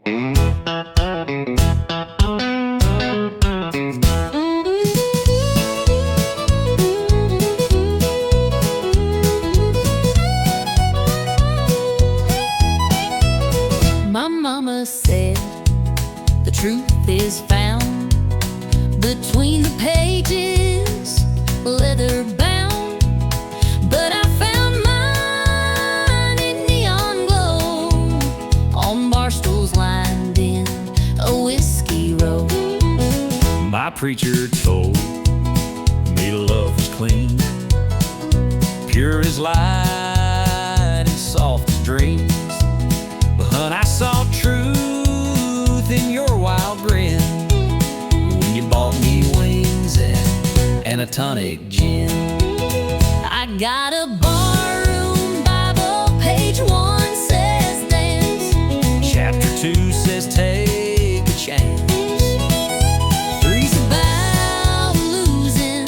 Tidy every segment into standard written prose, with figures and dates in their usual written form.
My mama said the truth is found between the pages, leather bound. But I found mine in neon glow, on bar stools lined in a whiskey row. My preacher told me love was clean, pure as light and soft as dreams. But I saw truth in your wild grin when you bought me wings and a tonic gin. I got a barroom Bible, page 1 says dance, Chapter 2 says take a chance. 3's about losing,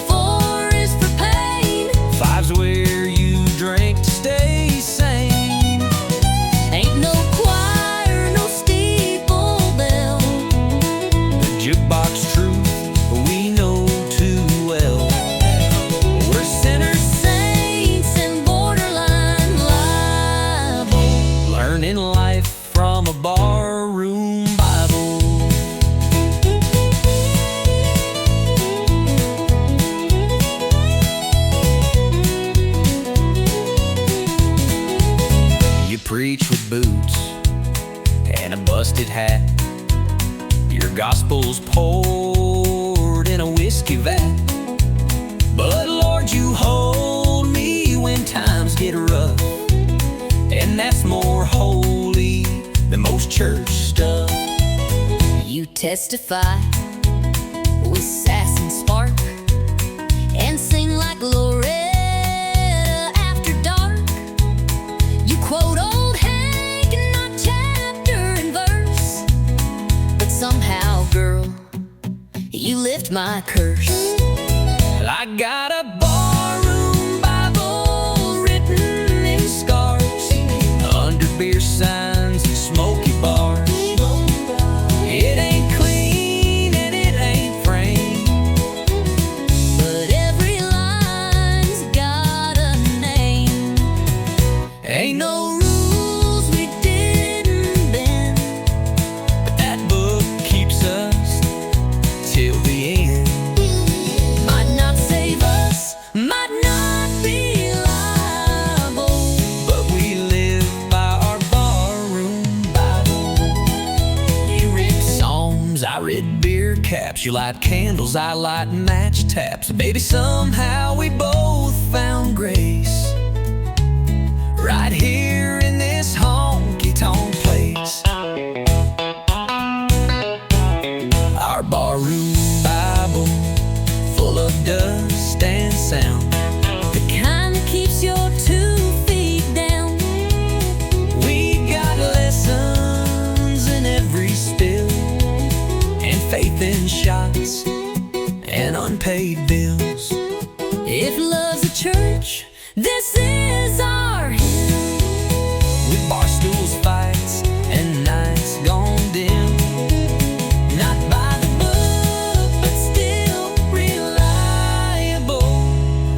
4 is for pain, 5's where you drink to stay sane. ain't no choir, no steeple bell, The jukebox truth we know too well. We're sinners, saints and borderline liable, learning life from a barroom Bible. You preach with boots and a busted hat, your gospel's poured in a whiskey vat. But Lord, you hold me when times get rough, and that's more holy than most church stuff. you testify with sass and spark, and sing like Loretta after dark. You quote old Hank and not chapter and verse, but somehow, girl, you lift my curse. I got a barroom Bible written in scars, under beer signs and smoky bars. It ain't clean and it ain't framed, But every line's got a name. ain't no rules we didn't bend, but that book keeps us till the end. Might not save us, might not be liable, But we live by our barroom Bible. You read psalms, I read beer caps. You light candles, I light match taps. Baby, somehow we both found grace right here in this honky-tonk place. Our barroom Bible, full of dust and sound, the kind that keeps your 2 feet down. we got lessons in every spill, and faith in shots and unpaid bills. If love's a church, this is our hymn. With bar stools, fights, and nights gone dim. Not by the book, but still reliable.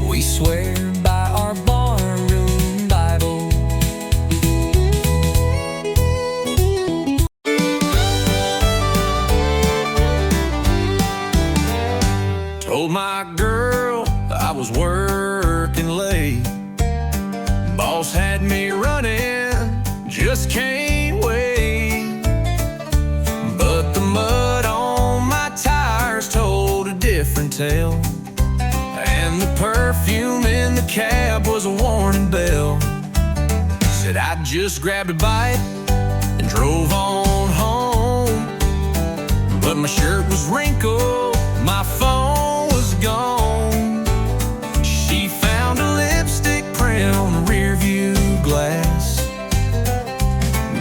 We swear by our barroom Bible. Told my girl I was working late. Boss had me running, just can't wait. But the mud on my tires told a different tale, and the perfume in the cab was a warning bell. Said I just grabbed a bite and drove on home, but my shirt was wrinkled, my phone was gone. She found a lipstick print on the rear view glass.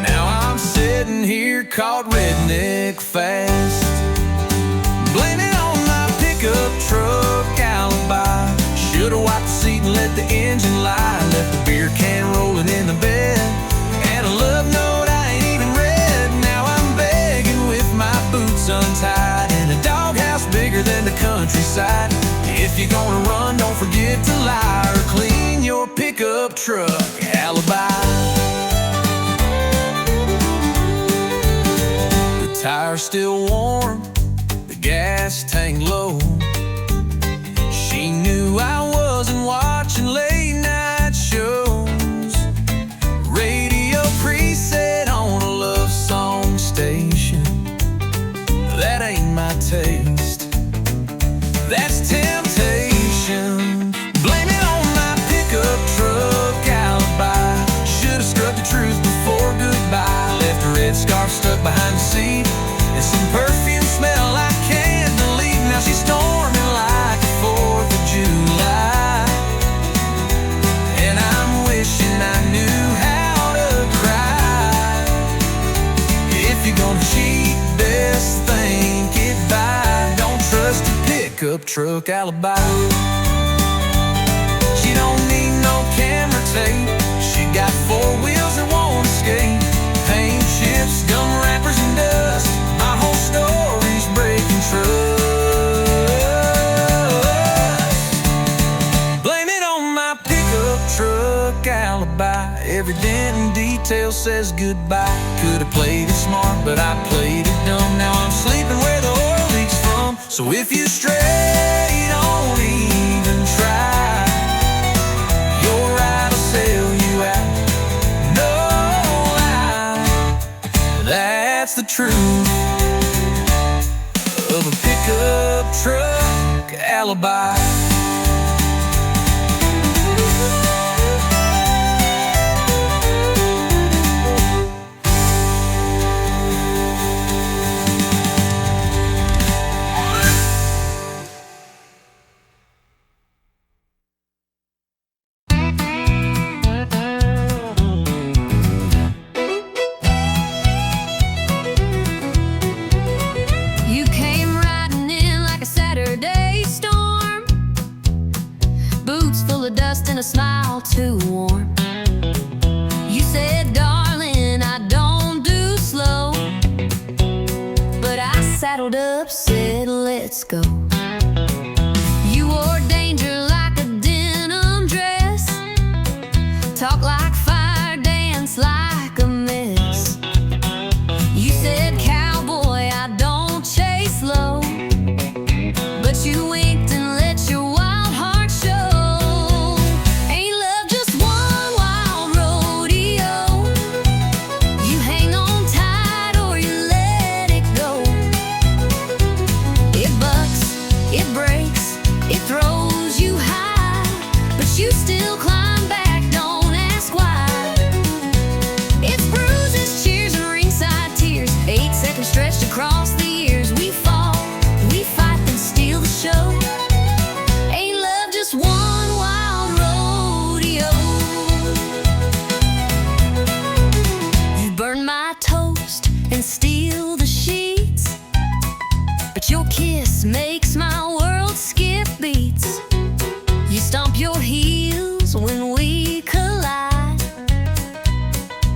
Now I'm sitting here caught redneck fast, blaming on my pickup truck alibi. Should've wiped the seat and let the engine lie. Left the beer can rolling in the bed, and a love note I ain't even read. Now it to lie or clean your pickup truck alibi. The tire's still warm, the gas tank low. She knew I wasn't watching late night shows. Radio preset on a love song station. That ain't my taste, that's temptation. Blame it on my pickup truck alibi. Should've struck the truth before goodbye. Left a red scarf stuck behind the seat and some perfume smell I can't believe. Now she's storming like the 4th of July, and I'm wishing I knew how to cry. If you're gonna cheat, best think it by. Don't trust a pickup truck alibi. She don't need no camera tape. She got 4 wheels that won't escape. Paint chips, gum wrappers, and dust. My whole story's breaking trust. Blame it on my pickup truck alibi. Every dent and detail says goodbye. Could've played it smart, but I played it dumb. Now I'm sleeping where the oil leaks from. So if you stray, don't even try. Your ride will sell you out, no lie. That's the truth of a pickup truck alibi. You came riding in like a Saturday storm, boots full of dust and a smile too warm. You said, darling, I don't do slow, but I saddled up, said, let's go. You wore danger like a denim dress, talk like fire, dance like a mess. You said, cowboy, I don't chase low, but you winked and let your wild heart show. Ain't love just one wild rodeo? You hang on tight or you let it go. It bucks, it breaks, it throws you high, but you still climb back, don't ask why. It's bruises, cheers, and ringside tears, 8 seconds stretched across the years. We fall, we fight, then steal the show. Ain't love just one wild rodeo? You burn my toast and steal the sheets, but your kiss makes my world skip beats. You stomp your heels when we collide,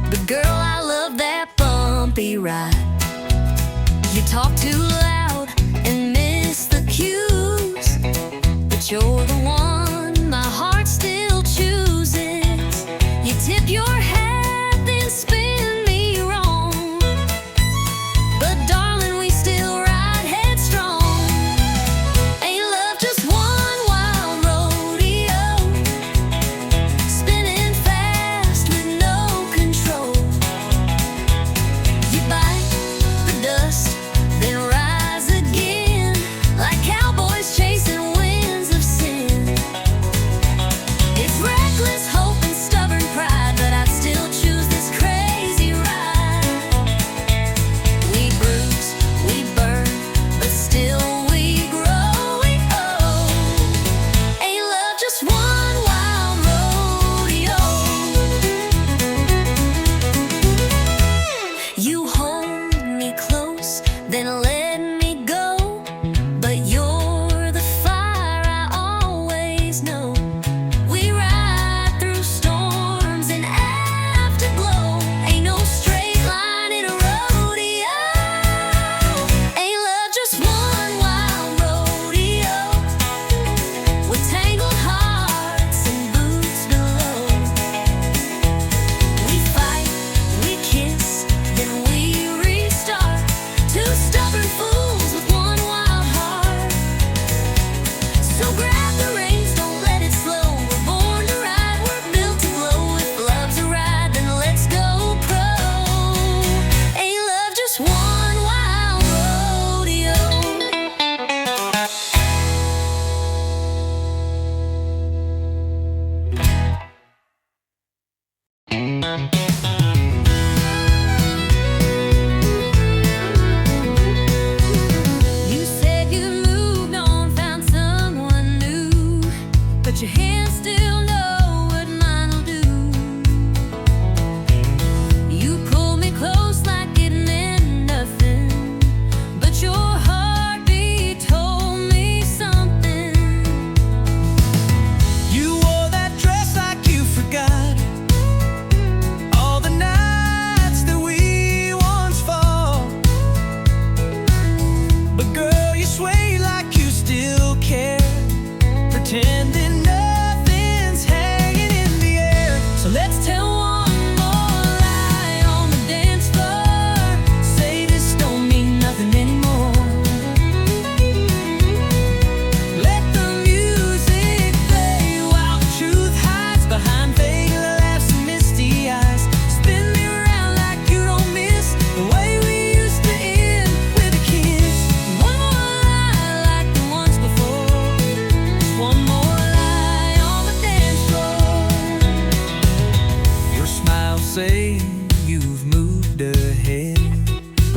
but girl, I love that bumpy ride. You talk too loud and miss the cues, but you're the one my heart still chooses. You tip your hat, then spin me wrong, but darling, we still ride headstrong. Ain't love just one wild rodeo, spinning fast with no control. You bite the dust, then rise again, like cowboys chasing winds of sin. It's reckless hope and stubborn pride, but I'd still choose this crazy ride. We bruise, we burn, but still we grow. We owe. Ain't love just one wild rodeo? You hold me close, then let me go, but you're the fire I always know. We ride through storms and afterglow. Ain't no straight line in a rodeo. Ain't love just one wild rodeo, with tangled hearts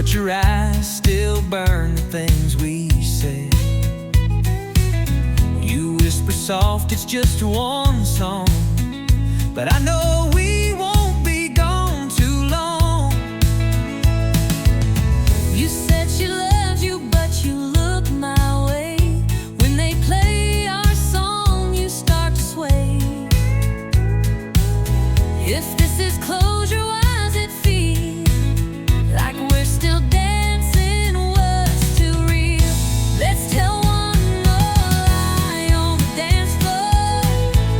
but your eyes still burn the things we said. You whisper soft, it's just one song, but I know we won't be gone too long. You said she loves you, but you look my way. When they play our song, you start to sway. If this is closure, why does it feel like we're still dancing? What's too real? Let's tell one more lie on the dance floor,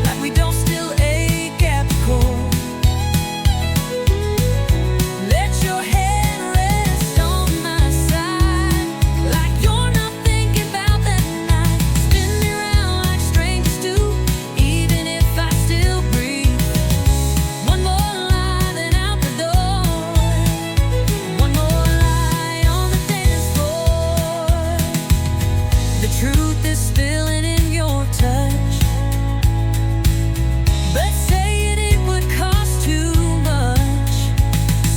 like we don't still ache at the core. Let your head rest on my side, like you're not thinking about that night. Spin me round like strangers do, even if I still breathe. One more lie, then out the door. One more lie on the dance floor. The truth is spilling in your touch, but saying it would cost too much.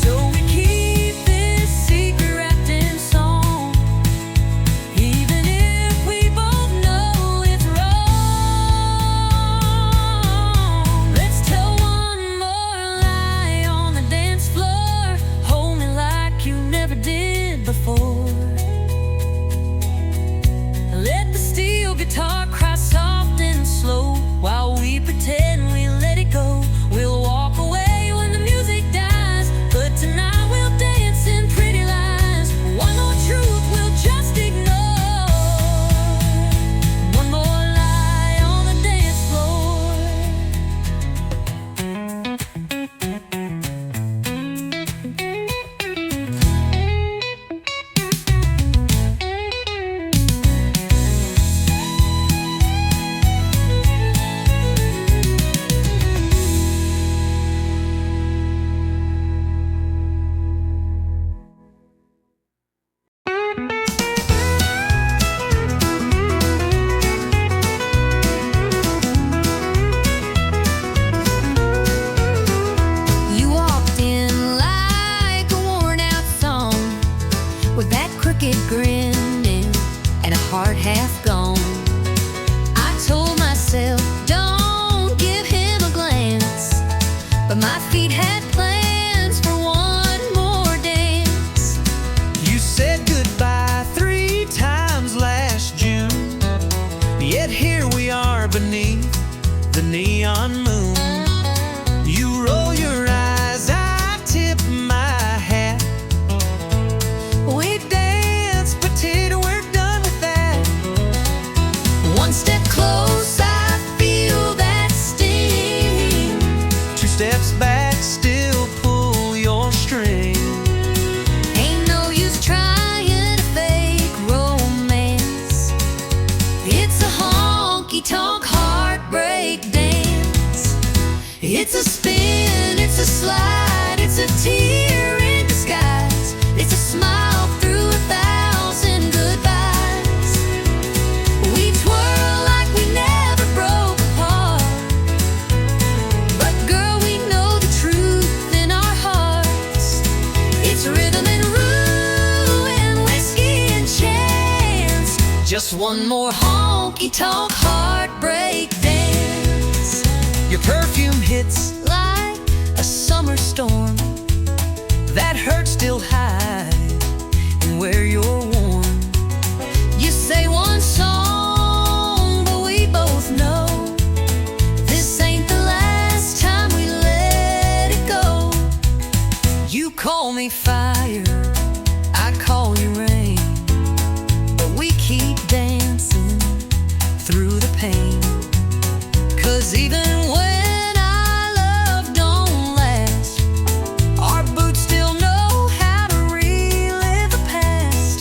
So we keep this secret wrapped in song, even if we both know it's wrong. Let's tell one more lie on the dance floor. Hold me like you never did before. Let the steel guitar cry soft and slow while we pretend we let it go. We'll walk away when the music dies, but tonight we'll dance in pretty lies. One more truth we'll just ignore. One more lie on the dance floor. You walked in like a worn out song, with that crooked grin and a heart half gone. I told myself, don't give him a glance, but my feet had plans for one more dance. You said goodbye 3 times last June, yet here we are beneath the neon moon. You roll your eyes, I tip my hat. We dance, pretend we're done with that. One step close, I feel that sting. 2 steps back, still pull your string. Ain't no use trying to fake romance. It's a honky-tonk heartbreak dance. It's a spin, it's a slide, it's a tear in disguise. It's a smile through 1,000 goodbyes. We twirl like we never broke apart, but girl, we know the truth in our hearts. It's rhythm and rue and whiskey and chance. Just one more honky-tonk heartbreak dance. Your perfume hits Like a summer storm, that hurt still hide, and where you're warm. you say one song, but we both know this ain't the last time we let it go. You call me fire, I call you rain, but we keep dancing through the pain. 'Cause even when our love don't last, our boots still know how to relive the past.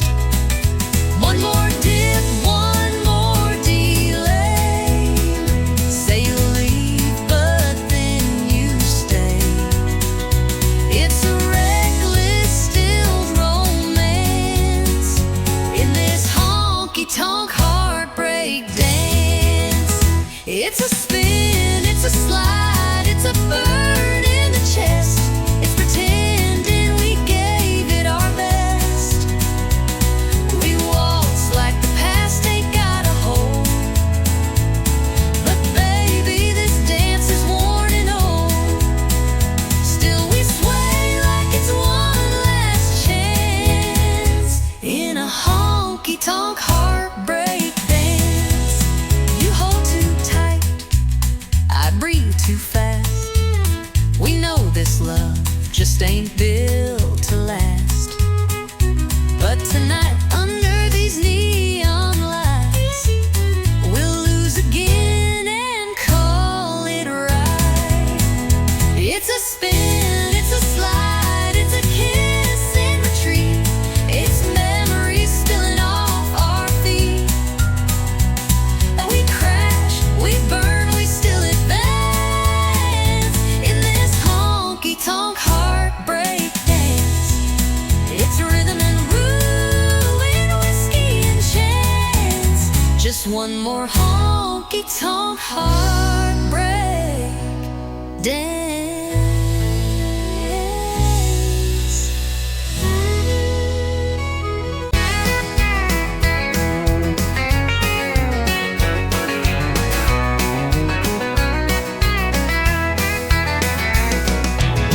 One more dip, one more delay. Say you leave, but then you stay. It's a reckless, stilled romance in this honky-tonk heartbreak dance. It's a spin, one more honky-tonk heartbreak dance.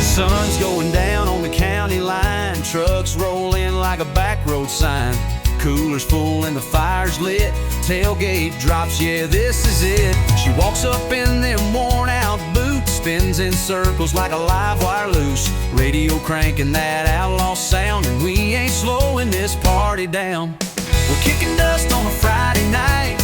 Sun's going down on the county line, trucks roll in like a back road sign. Cooler's full and the fire's lit, tailgate drops, yeah, this is it. She walks up in them worn out boots, spins in circles like a live wire loose. Radio cranking that outlaw sound, and we ain't slowing this party down. We're kicking dust on a Friday night,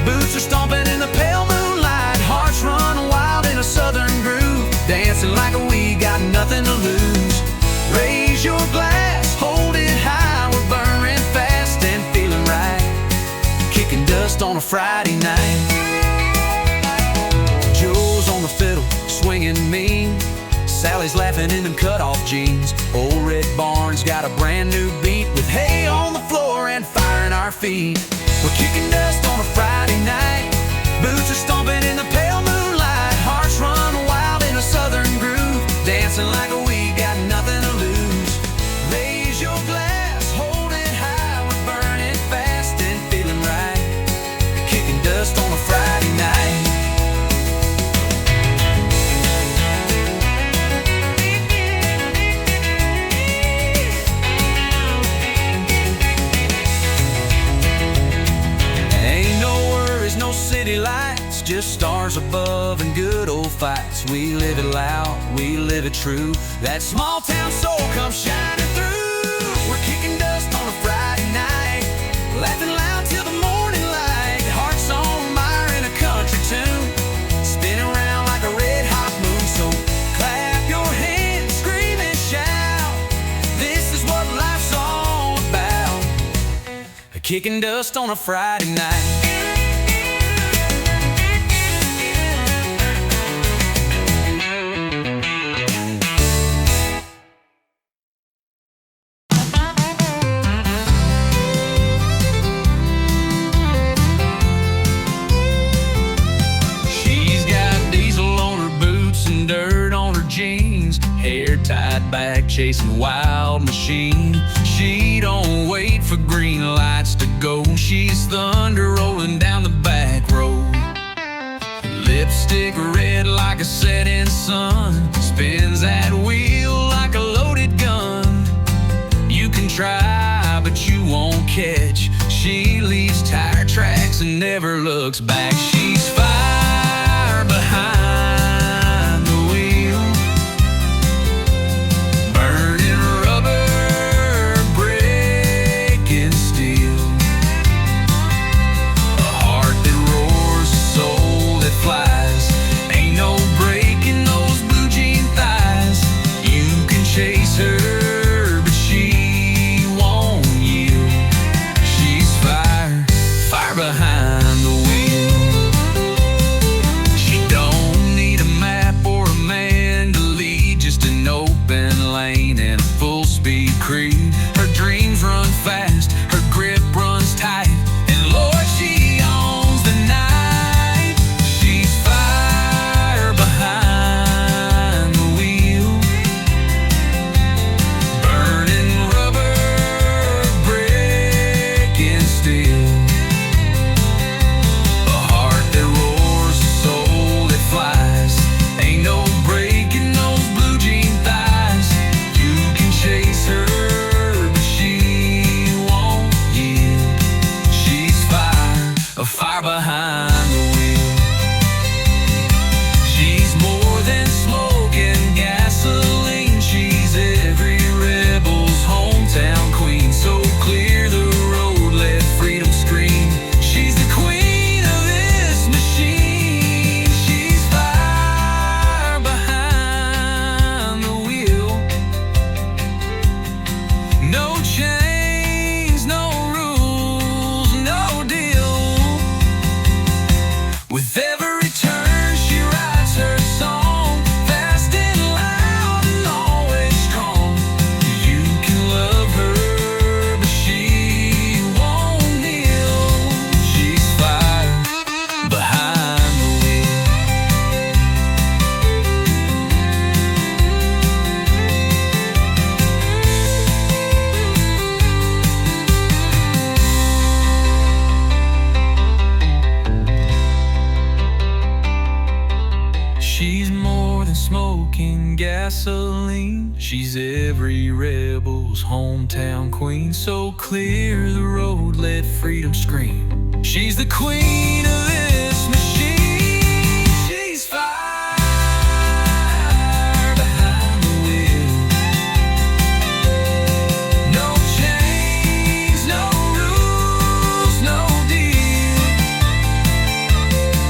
boots are stomping in the pale moonlight. Hearts run wild in a southern groove, dancing like we got nothing to lose. Raise your glass, hold it high, we're burning fast and feeling right, kicking dust on a Friday night. Joe's on the fiddle, swinging mean, Sally's laughing in them cut-off jeans. Old Red Barn's got a brand new beat with hay on the floor and fire in our feet. We're kicking dust on a Friday night, boots are stomping in the pale moonlight. Hearts run wild in a southern groove, dancing like we got nothing to lose. Raise your glass, hold it high, we're burning fast and feeling right, kicking dust on a Friday night. Ain't no worries, no city lights, just stars above and good old fights. We live it loud, we live it true, that small town soul comes shining through. We're kicking dust on a Friday night, laughing loud till the morning light. Hearts on fire in a country tune, spinning around like a red hot moon. So clap your hands, scream and shout, this is what life's all about, kicking dust on a Friday night. Hair tied back, chasing wild machine. She don't wait for green lights to go, she's thunder rolling down the back road. Lipstick red like a setting sun, spins that wheel like a loaded gun. You can try, but you won't catch, she leaves tire tracks and never looks back. She's fire behind behind the wheel. gasoline. She's every rebel's hometown queen. So clear the road, let freedom scream. She's the queen of this machine. She's fire behind the wheel. No chains, no rules, no deal.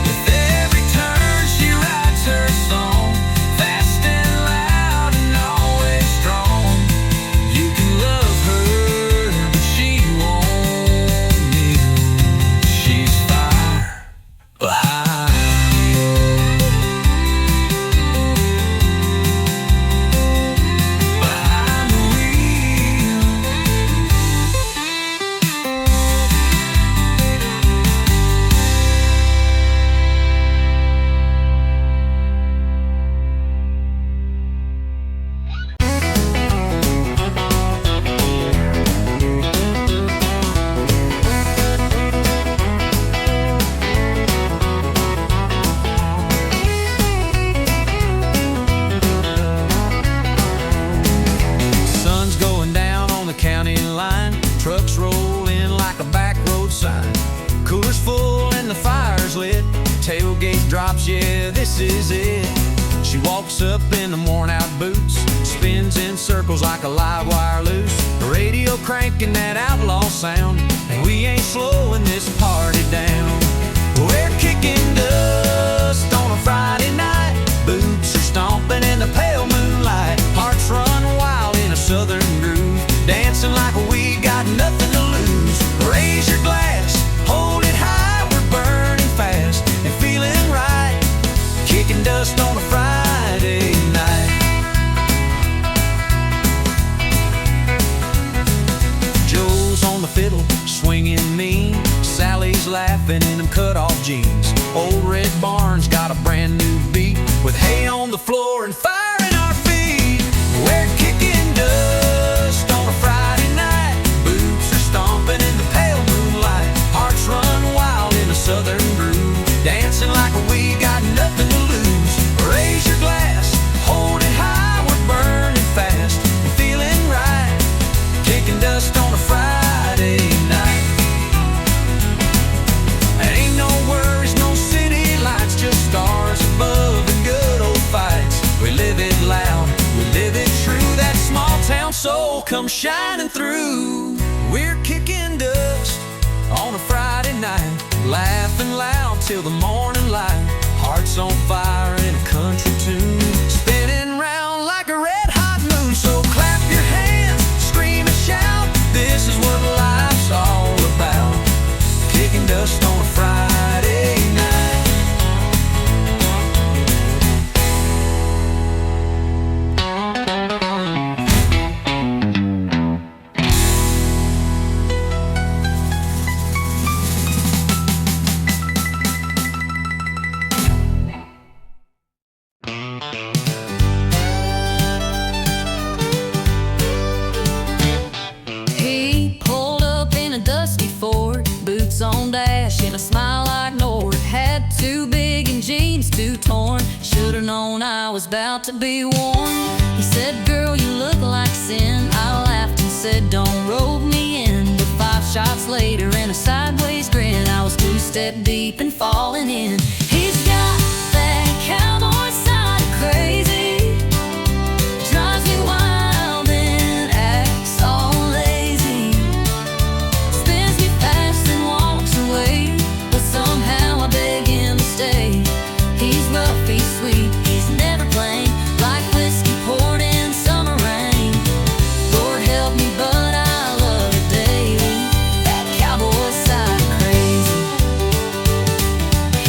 With every turn she writes her song, fast and loud and always strong. You can love her, but she won't kneel. She's fire behind. Behind the wheel. Sun's going down on the county line. Trucks roll in like a back road sign. Cooler's full and the fire's lit. Tailgate drops, yeah, this is it. She walks up in the worn out boots, spins in circles like a live wire loose. The radio cranking that outlaw sound, and we ain't slowing this party down. We're kicking dust on a Friday night. Boots are stomping in the pale moonlight. Hearts run wild in a southern groove, dancing like we got nothing to lose. Raise your glass, hold it high, we're burning fast and feeling right. Kicking dust on a Friday night. Joe's on the fiddle, swinging mean. Sally's laughing in them cut-off jeans. Old Red Barn's got a brand new beat, with hay on the floor and fire in our feet. We're kicking dust on a Friday night. Boots are stomping in the pale moonlight. Hearts run wild in a southern groove, dancing like we got nothing to lose. Raise your glass, hold it high, we're burning fast and feeling right. Kicking dust on a Friday night. Ain't no worries, no city lights, just stars above and good old fights. We live it loud, we live it true. That small town soul comes shining through. We're kicking dust on a Friday night, laughing loud till the morning light. Hearts on fire in a country tune, spinning round like a red hot moon. So clap your hands, scream and shout, this is what life's all about. Kicking dust on a Friday night. He pulled up in a dusty Ford, boots on dash and a smile I ignored. Had too big and jeans too torn, should've known I was about to be warned. He said, girl, you look like sin. I laughed and said, don't rope me in. But 5 shots later and a sideways grin, I was 2 step deep and falling in. He's got that cowboy side of crazy, drives me wild and acts all lazy, spins me fast and walks away, but somehow I beg him to stay. He's rough, he's sweet, he's never plain, like whiskey poured in summer rain. Lord help me, but I love it daily, that cowboy side of crazy.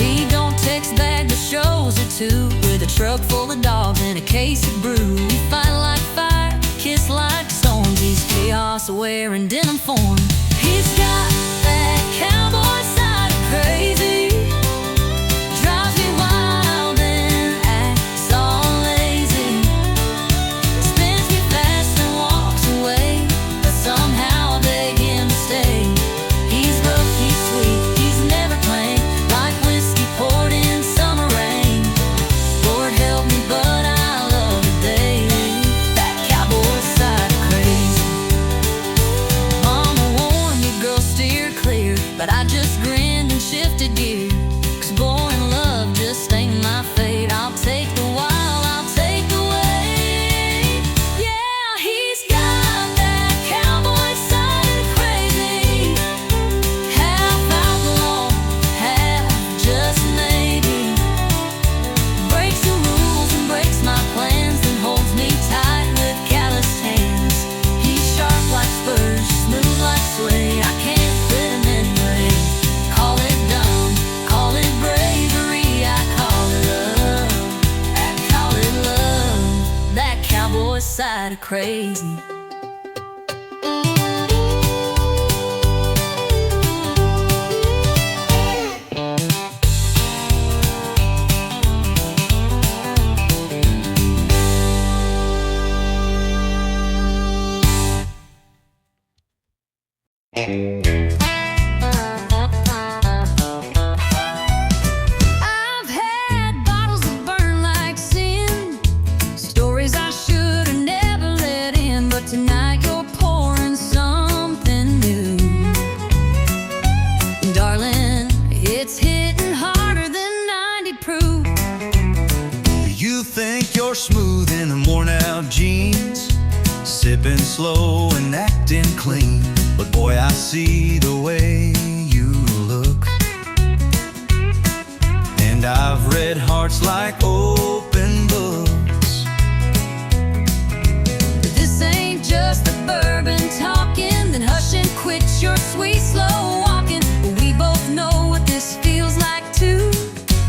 He don't text back but shows or two, with a truck full of dogs and a case of brew. We fight like fire, kiss like storms. He's chaos aware in denim form. He's got that cowboy side of crazy, drives me wild and acts all lazy, spins me fast and walks away, but somehow I beg him to stay. He's rough, he's sweet, he's never plain, like whiskey poured in summer rain. Lord help me, but I love it daily. crazy. I've had bottles that burn like sin, stories I should have never let in, but tonight you're pouring something new. Darling, it's hitting harder than 90 proof. You think you're smooth in the worn out jeans, sipping slow and acting clean, but boy, I see the way you look. And I've read hearts like open books. But this ain't just the bourbon talking, then hush and quit your sweet slow walking. We both know what this feels like too.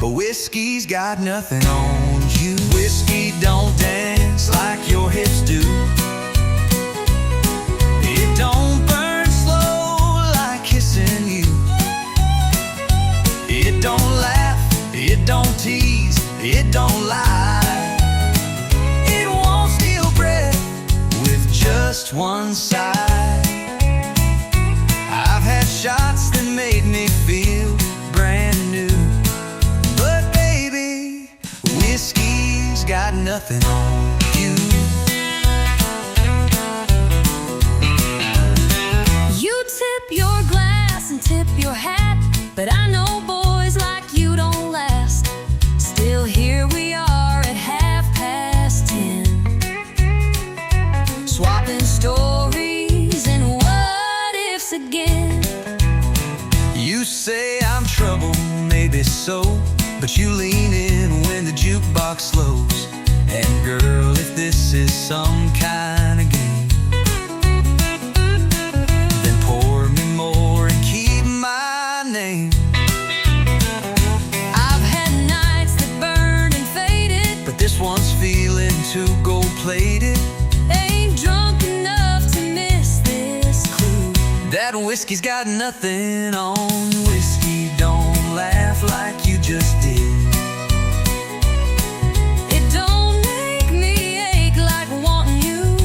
But whiskey's got nothing on you. Whiskey don't dance like your hips do. It don't burn slow like kissing you. It don't laugh, it don't tease, it don't lie. It won't steal breath with just one sigh. I've had shots that made me feel brand new, but baby, whiskey's got nothing on you. You tip your glass and tip your hat, but I know boys like you don't last. Still here we are at 10:30, swapping stories and what ifs again. You say I'm trouble, maybe so, but you lean in when the jukebox slows. And girl, if this is some kind of game, then pour me more and keep my name. I've had nights that burned and faded, But this one's feeling too gold-plated. ain't drunk enough to miss this clue. That whiskey's got nothing on. Whiskey don't laugh like you just did. It don't make me ache like wanting you.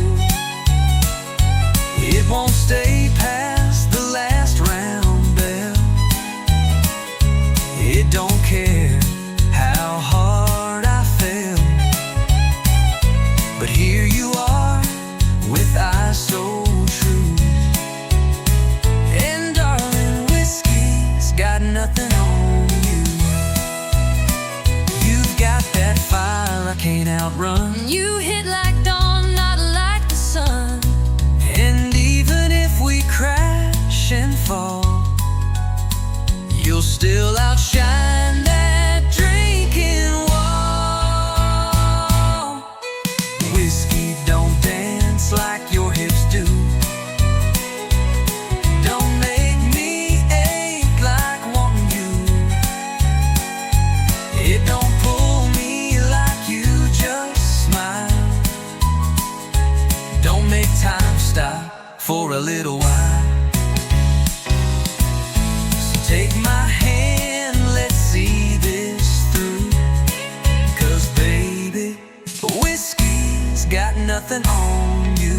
It won't stay past the last round bell. It don't care how hard I fell. But here you are with eyes so true. And darling, whiskey's got nothing on you. You've got that fire I can't outrun. You hit like dawn, not like the sun. And even if we crash and fall, you'll still outshine that drinking wall. Whiskey don't dance like your hips do. Don't make me ache like wanting you. It don't pull me like you just smile. Don't make time stop for a little while. So take my hand, let's see this through. 'Cause baby, whiskey's got nothing on you.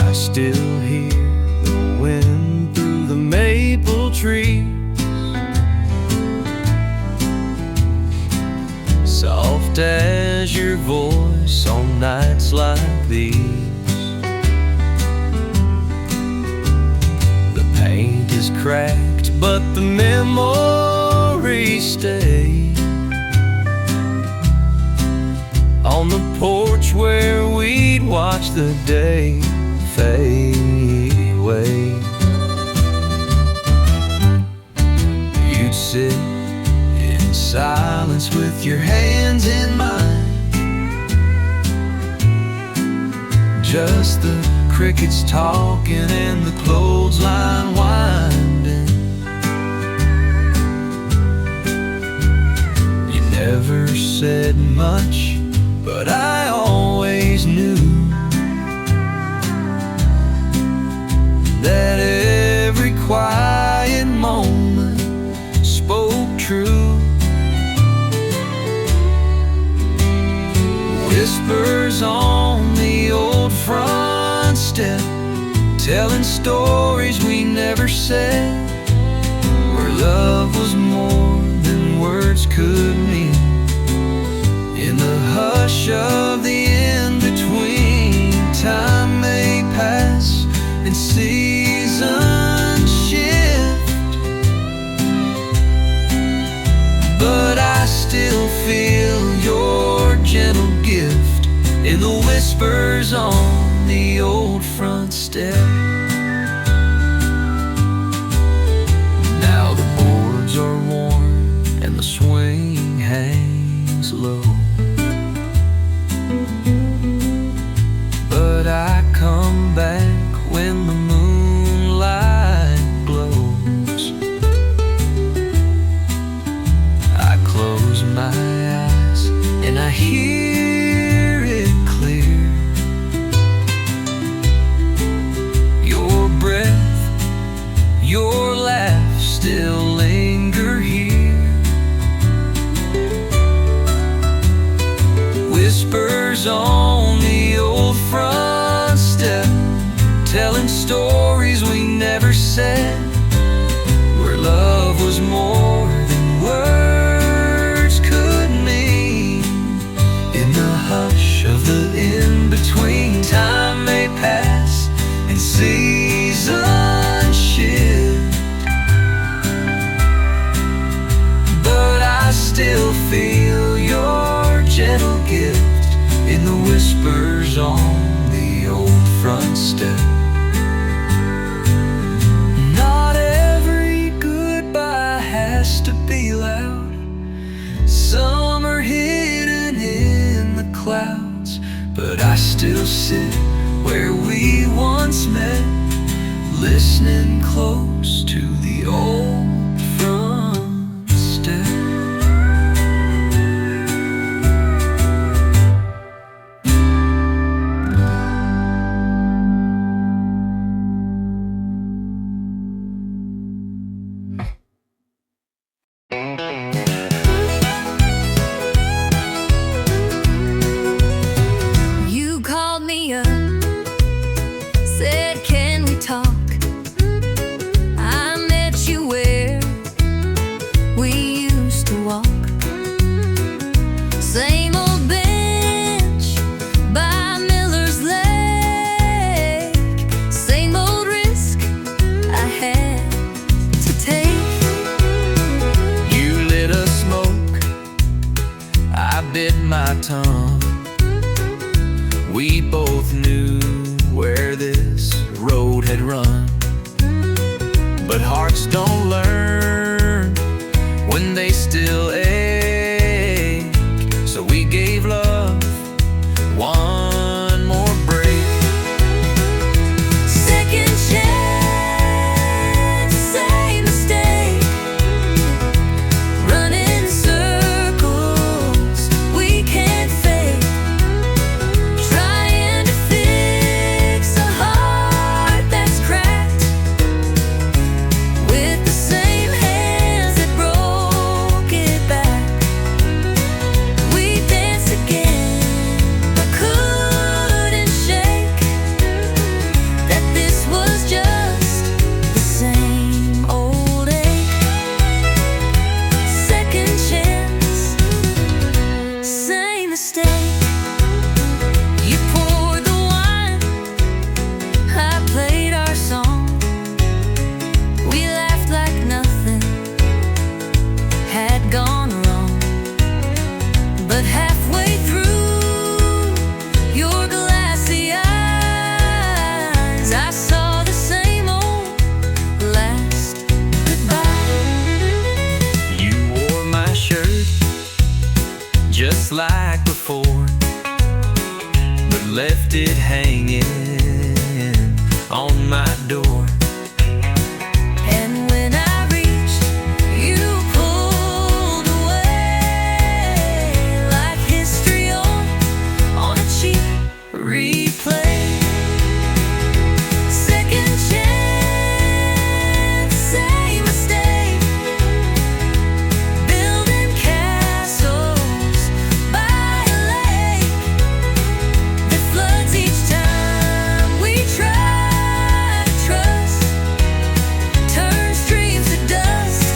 I still hear the wind through the maple tree, soft as your voice on nights like these. The paint is cracked, but the memories stay on the porch where we'd watch the day fade away. silence with your hands in mine. Just the crickets talking and the clothesline winding. You never said much, but I always knew that every quiet moment spoke true. Whispers on the old front step, telling stories we never said, where love was more than words could mean. In the hush of the in-between, time may pass and seasons shift, but I still feel your gentle gift in the whispers on the old front step. Now the boards are worn and the swing hangs low, but I come back when the moonlight glows. I close my eyes and I hear it clear. Your breath, your laugh still linger here. Whispers on the old front step, telling stories we never said, where love was more than words could mean. In the hush of the in-between, time may pass and seasons shift, but I still feel your gentle gift in the whispers on the old front step. Not every goodbye has to be loud. Some are hidden in the clouds, but I still sit where we once met, listening close to the old front step. You called me up, said can we talk? I met you where we used to walk. Same old bench by Miller's Lake, same old risk I had to take. You lit a smoke, I bit my tongue. We both knew where this road had run, but hearts don't learn when they still ache. So we gave love one more break. Second chance, same mistake. Running circles we can't fake. Trying to fix a heart that's cracked with the same just like before, but left it hanging on my door. And when I reached, you pulled away, like history on a cheap replay. Second chance, same mistake, building castles by a lake that floods each time we try to trust, turns dreams to dust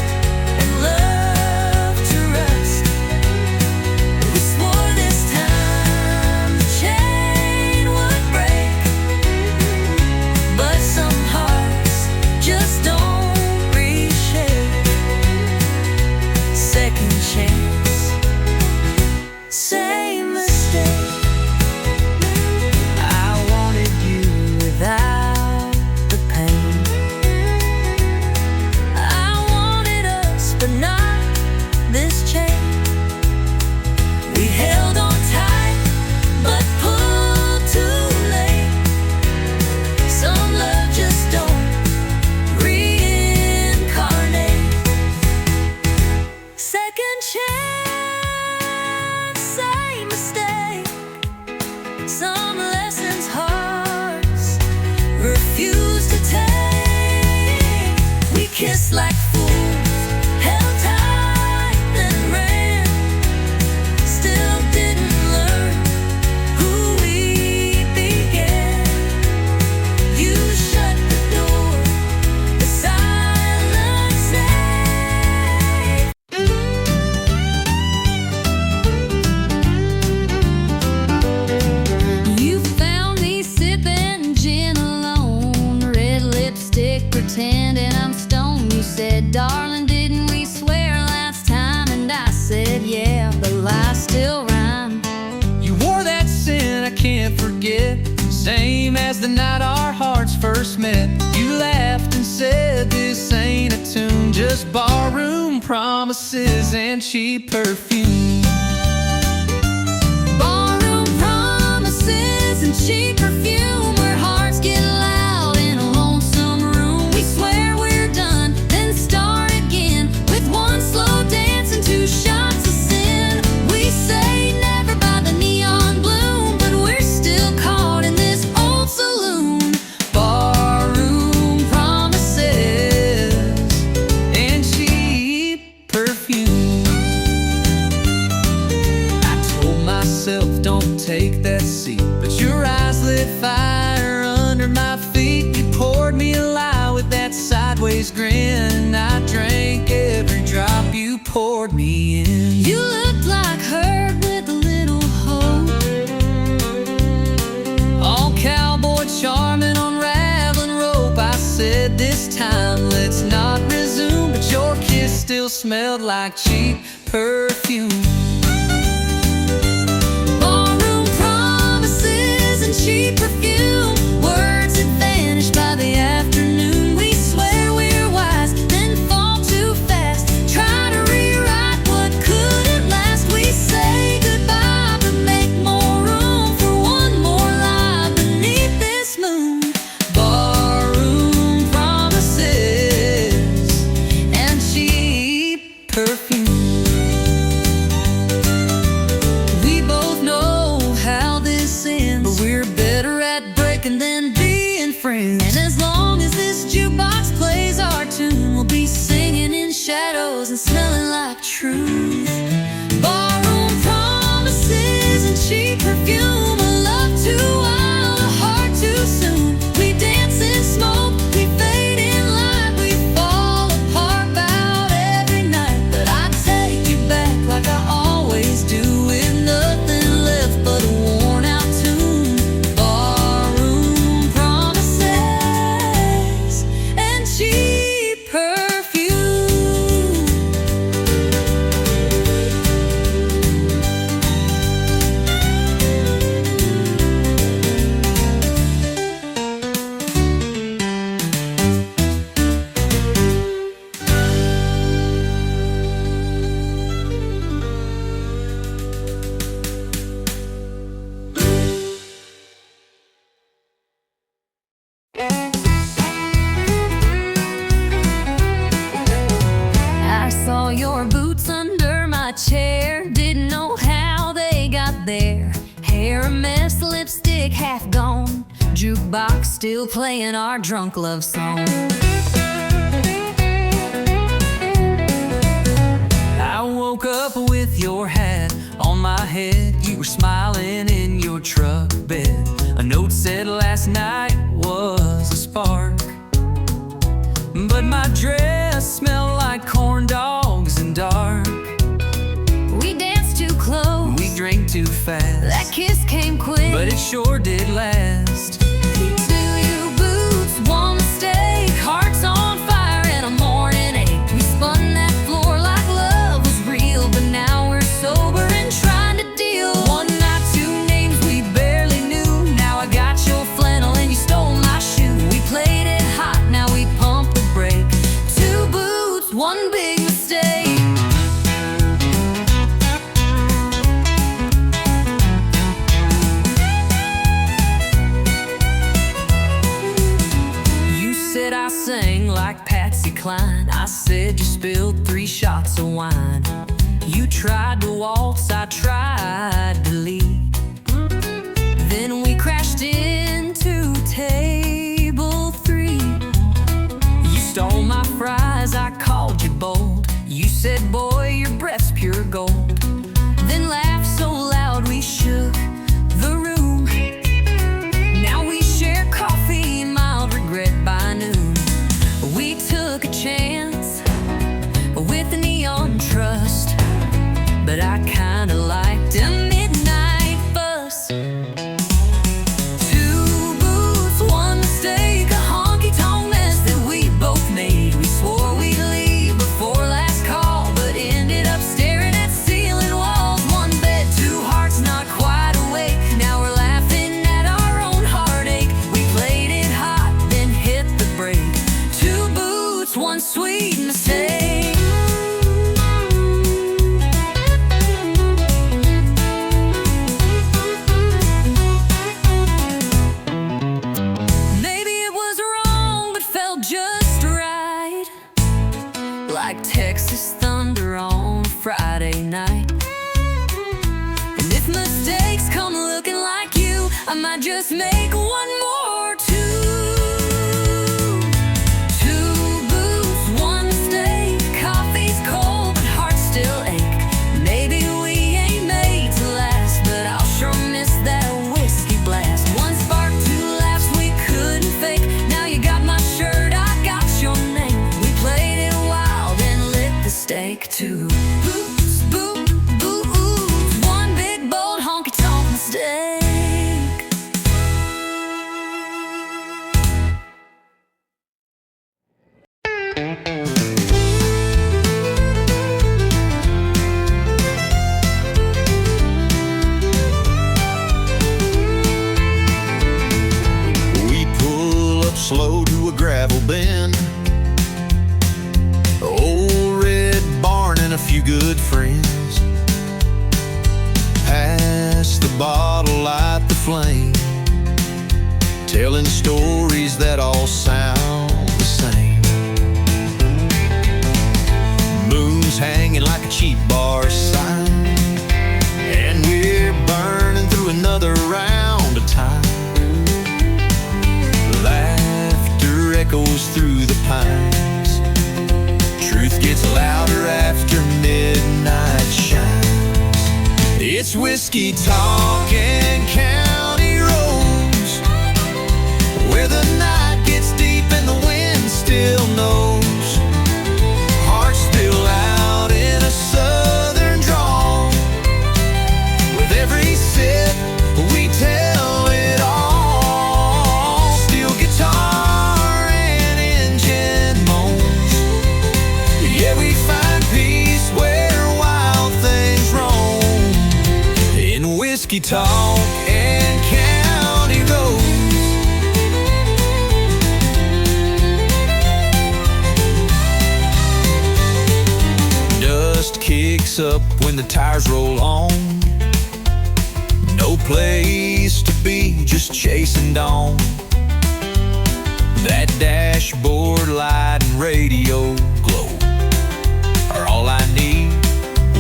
and love to rust. We swore this time the chain would break, but some hearts just don't reshape. Second chance, same mistake. I wanted you without the pain. I wanted us, but not this chain. We held on tight, but pulled too late. Some love just don't reincarnate. Second chance, same mistake. Some lessons hearts refuse to take. We kissed like fools, held tight, then ran. Still didn't learn who we began. You shut the door, the silence safe. You found me sipping gin alone, red lipstick pretending I'm stoned. You said, darling, didn't we swear last time? And I said, yeah, but lies still rhyme. You wore that scent I can't forget, same as the night our hearts first met. You laughed and said, this ain't a tune, just barroom promises and cheap perfume. Barroom promises and cheap perfume, where hearts get loud in a lonesome room. We swear we're done, then start again with one slow dance and two shots of sin. We say never by the neon bloom, but we're still caught in this old saloon. Barroom promises and cheap perfume. I told myself don't take that seat, but your eyes lit fire under my feet. You poured me a lie with that sideways grin. I drank every drop you poured me in. You looked like her with a little hope, All cowboy charming, unraveling rope. I said this time let's not resume, but your kiss still smelled like cheap perfume. barroom promises and cheap perfume, words that vanish by the afternoon. We swear we're wise, then fall too fast, try to rewrite what couldn't last. We say goodbye, but make more room for one more lie beneath this moon. Barroom promises and cheap perfume. gig half gone, jukebox still playing our drunk love song. I woke up with your hat on my head. You were smiling in your truck bed. A note said last night was a spark, but my dress smelled like corn dogs and dark. We danced too close, We drank too fast. that kiss came quick, But it sure did last. Two boots, one mistake, hearts on fire and a morning ache. We spun that floor like love was real, but now we're sober and trying to deal. One night, two names we barely knew. Now I got your flannel and you stole my shoe. We played it hot, now we pump the brake. Two boots, one big mistake. I sang like Patsy Cline. I said you spilled 3 shots of wine. You tried to waltz, I tried to lead. Then we crashed into table 3. You stole my fries, I called you bold. You said, boy, your breath's pure gold. Then laughed so loud we shook the room. Now we share coffee and mild regret by noon. We took a chance with a neon trust, but I kinda liked a midnight fuss. Two boots, one mistake, a honky-tonk mess that we both made. We swore we'd leave before last call, but ended up staring at ceiling walls. One bed, 2 hearts not quite awake. Now we're laughing at our own heartache. We played it hot, then hit the brake. Two boots, one sweet mistake. Maybe it was wrong, but felt just right, like Texas thunder on Friday night. And if mistakes come looking like you, I might just make one more too. Two boots, one mistake, coffee's cold, but hearts still ache. Maybe we ain't made to last, but I'll sure miss that whiskey blast. One spark, 2 laughs we couldn't fake. Now you got my shirt, I got your name. We played it wild and lit the stake. Two boots, boots, one big bold honky-tonk mistake. We pull up slow to a gravel bend, old red barn and a few good friends. Pass the bottle, light the flame, telling stories that all sound the same. Moon's hanging like a cheap bar sign, and we're burning through another round of time. Laughter echoes through the pines. Truth gets louder after midnight shines. It's whiskey talk and county roads, where the night gets deep and the wind still knows. Hearts still out in a southern drawl. With every sip we tell it all. Steel guitar and engine moans. Yeah, we find peace where wild things roam. In whiskey talk and county roads. Dust kicks up when the tires roll on. No place to be, just chasing dawn. That dashboard light and radio glow are all I need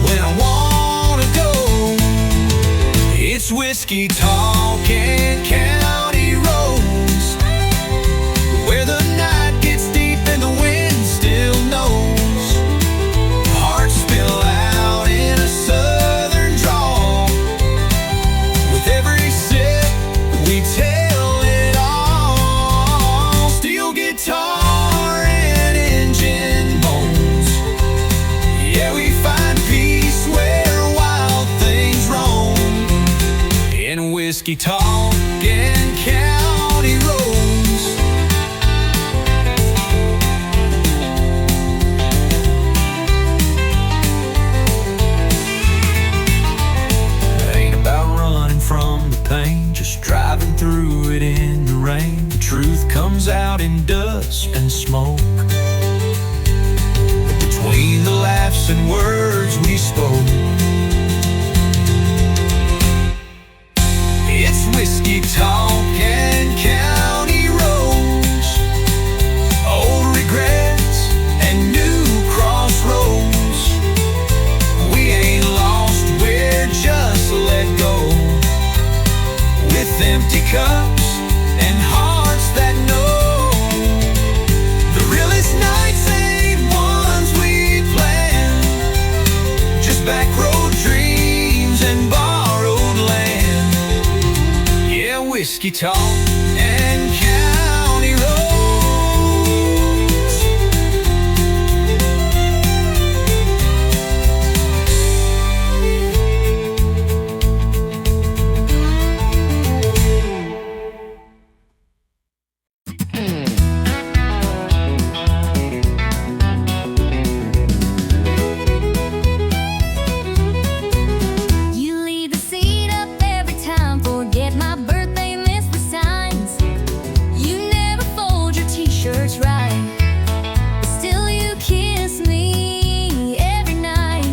when I wanna go. It's whiskey talk and whiskey talk and county roads. Ain't about running from the pain, just driving through it in the rain. The truth comes out in dust and smoke. Between the laughs and words we spoke, it's whiskey talk and county roads, old regrets and new crossroads. We ain't lost, we're just let go, with empty cups and hearts that know. The realest nights ain't ones we planned, just back road dreams and borrowed land. Yeah, whiskey talk and county roads. You leave the seat up every time, forget my birthday, miss the signs. You never fold your t-shirts right, but still you kiss me every night.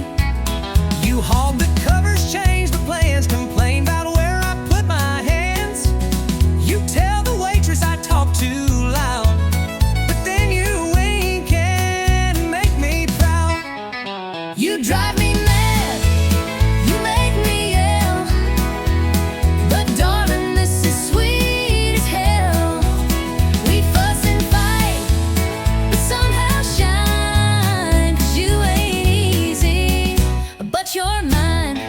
You hauled the covers, changed the plans, complain about where I put my hands. You tell the waitress I talk too loud, but then you wink and make me proud. You drive me mad, you make me yell, but darling, this is sweet as hell. We fuss and fight, but somehow shine, 'cause you ain't easy, but you're mine.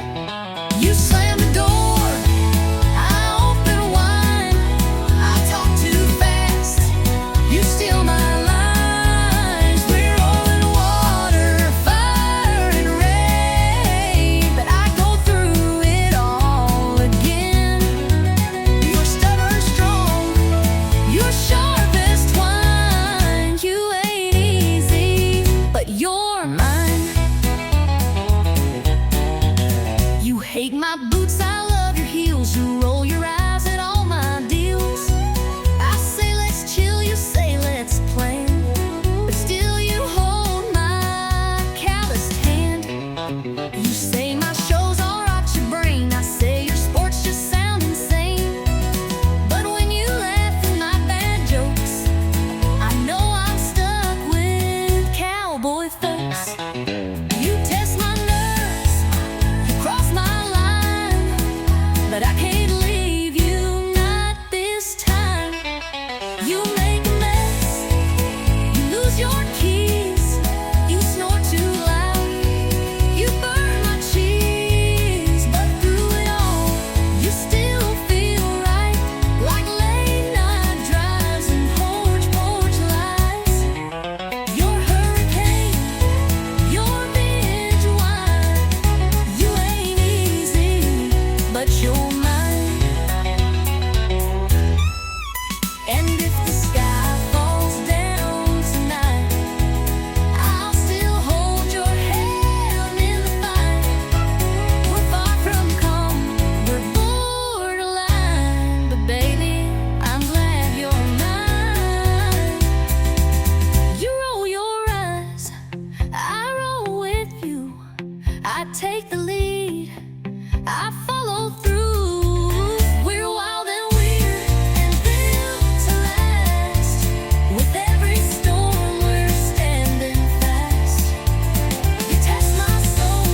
You slam the door, I open wine, I talk too fast, you steal my lines. We're all in water, fire and rain, but I go through it all again. You're stubborn strong, you're sharp as twine. You ain't easy, but you're mine. You hate my boots, I love your heels. You roll your eyes at all my deals. I say let's chill, you say let's plan, but still you hold my calloused hand. You say my shows all rot your brain, I say your sports just sound insane. But when you laugh at my bad jokes, I know I'm stuck with cowboy folks. You test my nerves, you cross my line, but I can't leave you, not this time. You make a mess, you lose your keys, you snore too loud, you burn my cheese, but through it all, you still feel right, like late night drives and porch lights. Your hurricane, your binge wine, you ain't easy, but you're mine. And if the sky falls down tonight, I'll still hold your hand in the fight. We're far from calm, we're borderline, but baby, I'm glad you're mine. You roll your eyes, I roll with you. I take the lead, I follow through. We're wild and weird and built to last. With every storm, we're standing fast. You test my soul,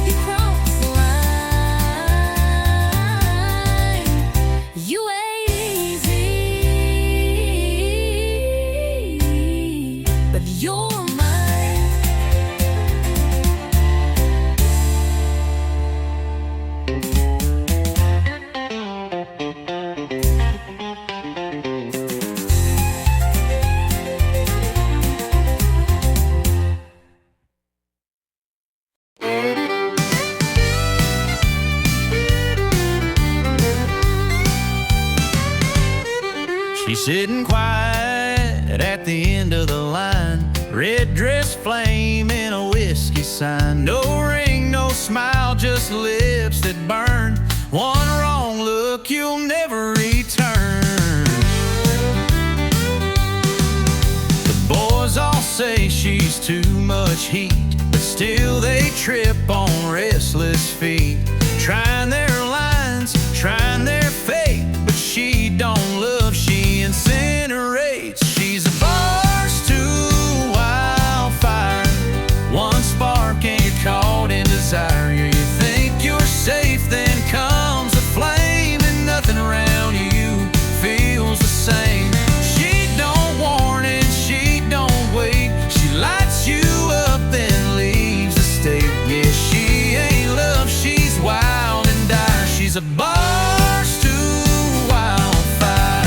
you cross the line. You ain't easy, but you're mine. She's sitting quiet at the end of the line, red dress flame in a whiskey sign. No ring, no smile, just lips that burn. One wrong look, you'll never return. The boys all say she's too much heat, but still they trip on restless feet, trying their lines, trying their fate. But she don't love, she incinerates. She's a barstool wildfire, one spark and you're caught in desire. You think you're safe, then comes a flame, and nothing around you feels the same. She don't warn and she don't wait, she lights you up then leaves the state. Yeah, she ain't love, she's wild and dire. She's a barstool wildfire.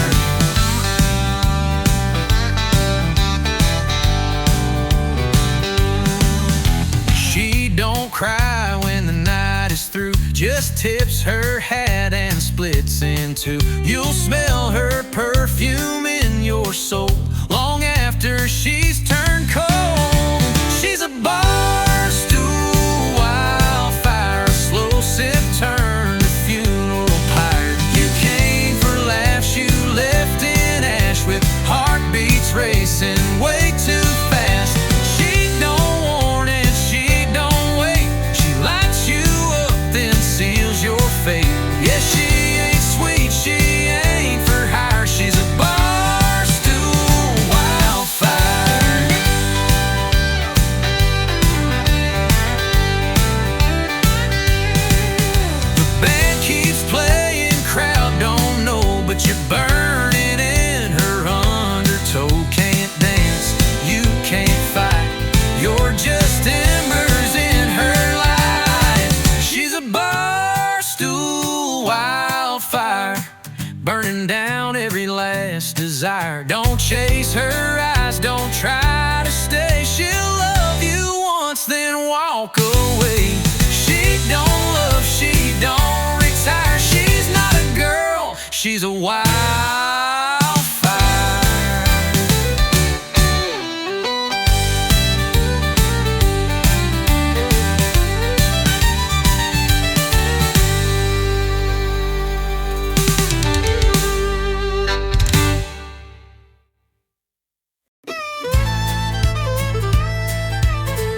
She don't cry when the night is through, just tips her hat and splits in two. You'll smell her perfume in your soul long after she's turned cold. She's a barstool wildfire, a slow sip turn to funeral pyre. You came for laughs, you left in ash with heartbeats racing way too fast. She don't warn and she don't wait, she lights you up then seals your fate. Yeah, she ain't sweet, she ain't for hire. She's a barstool wildfire. The band keeps playing, crowd don't know, but you're burning in her undertow. Can't dance, you can't fight, you're just embers in her light. She's a barstool wildfire, burning down every last desire. Don't chase her eyes, don't try to stay. She'll love you once, then walk away. She don't love, she don't retire. She's not a girl, she's a wildfire.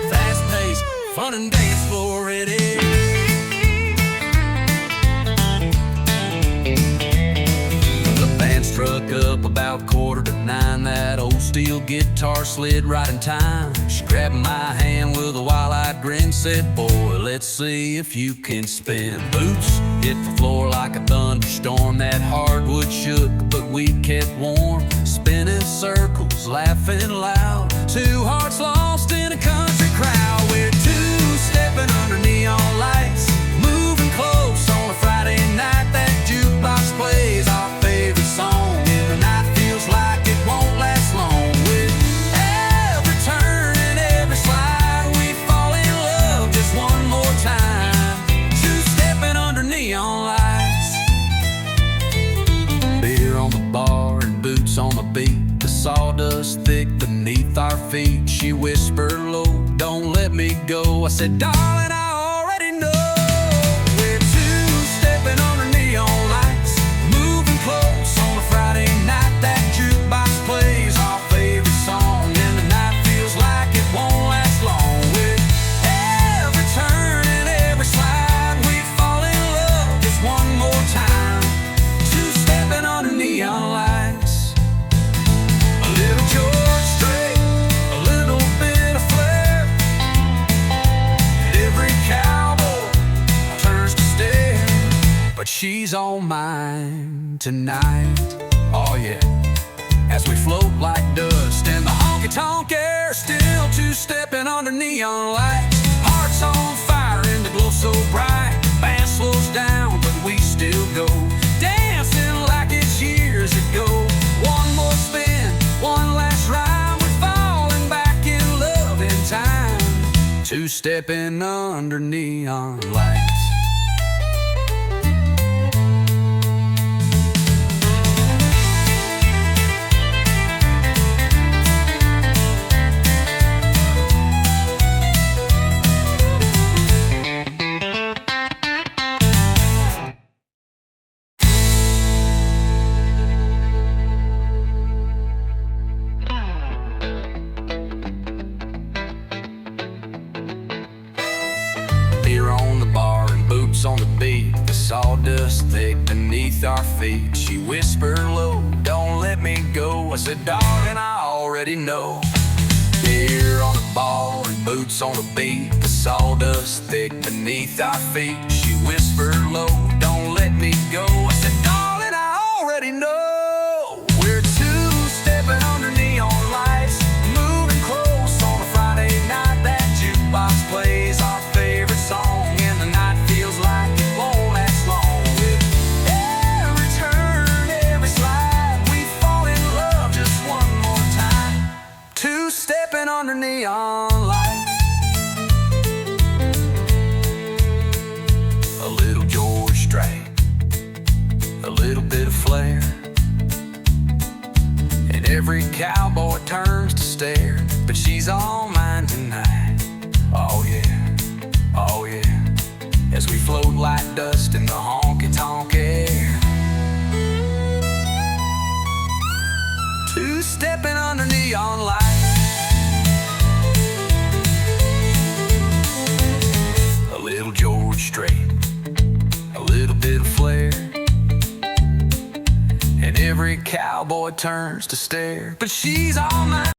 Fast-paced, fun and dance floor it is. The band struck up about 8:45. That old steel guitar slid right in time. She grabbed my hand with a wild-eyed grin, said, "Boy, let's see if you can spin." Boots hit the floor like a thunderstorm. That hardwood shook, but we kept warm. Spinning circles, laughing loud. Two hearts lost in a country crowd. We're two-stepping under neon lights, moving close on a Friday night. That jukebox plays our favorite song, and the night feels like it won't last long. With every turn and every slide, we fall in love just one more time. Two-stepping under neon lights. Beer on the bar and boots on the beat, the sawdust thick beneath our feet. She whispered low, "Don't let me go." I said, "Darling, I already know." We're two-stepping under neon lights, moving close on a Friday night. That jukebox plays our favorite song, and the night feels like it won't last long. With every turn and every slide, we fall in love just one more time. Two-stepping under neon lights. A little George Strait, a little bit of flair. Every cowboy turns to stare, but she's all mine tonight. Oh yeah, as we float like dust in the honky-tonk air, still two-stepping under neon lights. Hearts on fire and the glow so bright. Band slows down, but we still go, dancing like it's years ago. One more spin, one last rhyme. We're falling back in love in time. Two-stepping under neon lights. boots on the beat, the sawdust thick beneath our feet. She whispered low, don't let me go. I said, darling, I already know. Beer on the bar and boots on the beat, the sawdust thick beneath our feet. She whispered low, don't let me go. I said, darling, I already know. We're two-stepping under neon lights, moving close on a Friday night. That jukebox plays our favorite song, and the night feels like it won't last long. With every turn, every slide, we fall in love just one more time. Two-stepping under neon lights. A little George Strait, a little bit of flair, and every cowboy turns to stare. But she's all mine tonight. Oh yeah, oh yeah. As we float like dust in the honky-tonk air. Two-stepping under neon lights. A little George Strait, a little bit of flair, and every cowboy turns to stare. But she's all mine.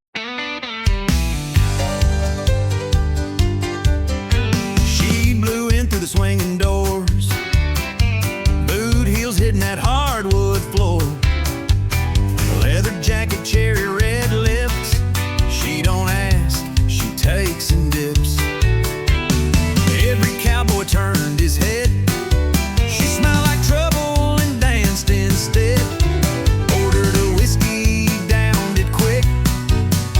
She blew in through the swinging doors, boot heels hitting that hardwood floor, leather jacket, cherry red lips. She don't ask, she takes and dips. Every cowboy turned his head. She smiled like trouble and danced instead. Ordered a whiskey, downed it quick.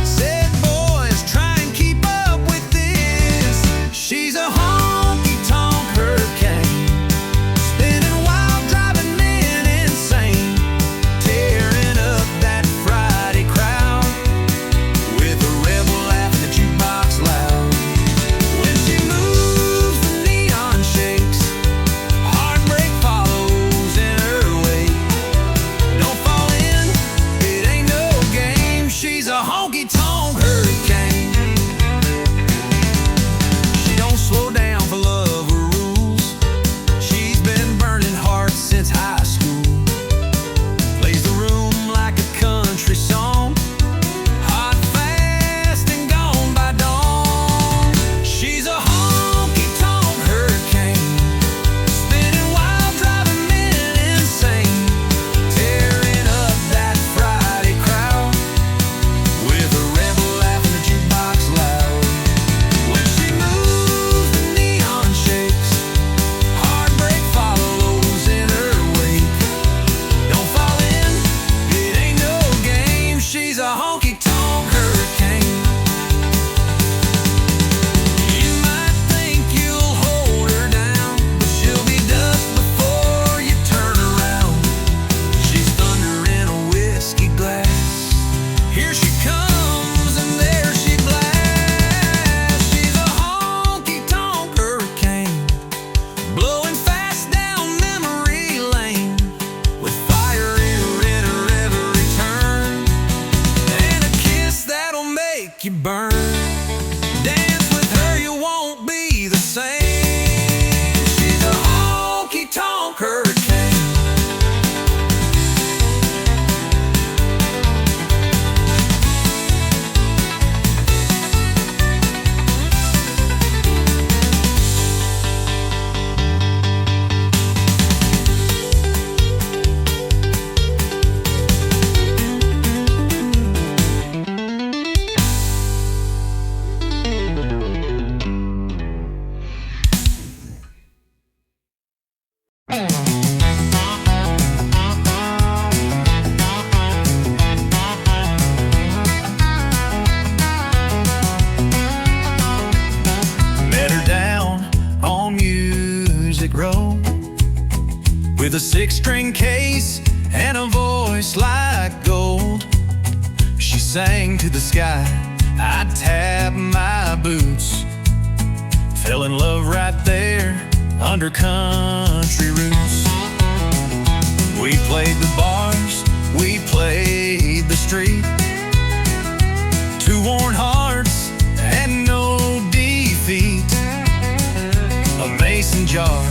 Said, boys, try and keep up with this. She's a honky-tonk hurricane, spinning wild, driving men insane, tearing up that Friday crowd with a rebel laughing at jukebox loud. When she moves, the neon shakes, heartbreak follows in her wake. Don't fall in, it ain't no game. She's a honky-tonk hurricane. She don't slow down for love or rules. She's been burning hearts since high school. Plays the room like a country song, hot, fast, and gone by dawn. She's a honky-tonk hurricane, spinning wild, driving men insane, tearing up that Friday crowd with a rebel laughing at jukebox loud. When she moves, the neon shakes, heartbreak follows in her wake. Don't fall in, it ain't no game. She's a honky-tonk hurricane. You might think you'll hold her down, but she'll be dust before you turn around. She's thunder in a whiskey glass. Here she comes and there she blasts. She's a honky-tonk hurricane, blowing fast down memory lane, with fire in her every turn, and a kiss that'll make you burn. Dance with her, you won't be the same. She's a honky-tonk hurricane. Met her down on Music Row with a 6-string case and a voice like gold. She sang to the sky, I tapped my boots, fell in love right there under country roots. We played the bars, we played the street, two worn hearts and no defeat. A mason jar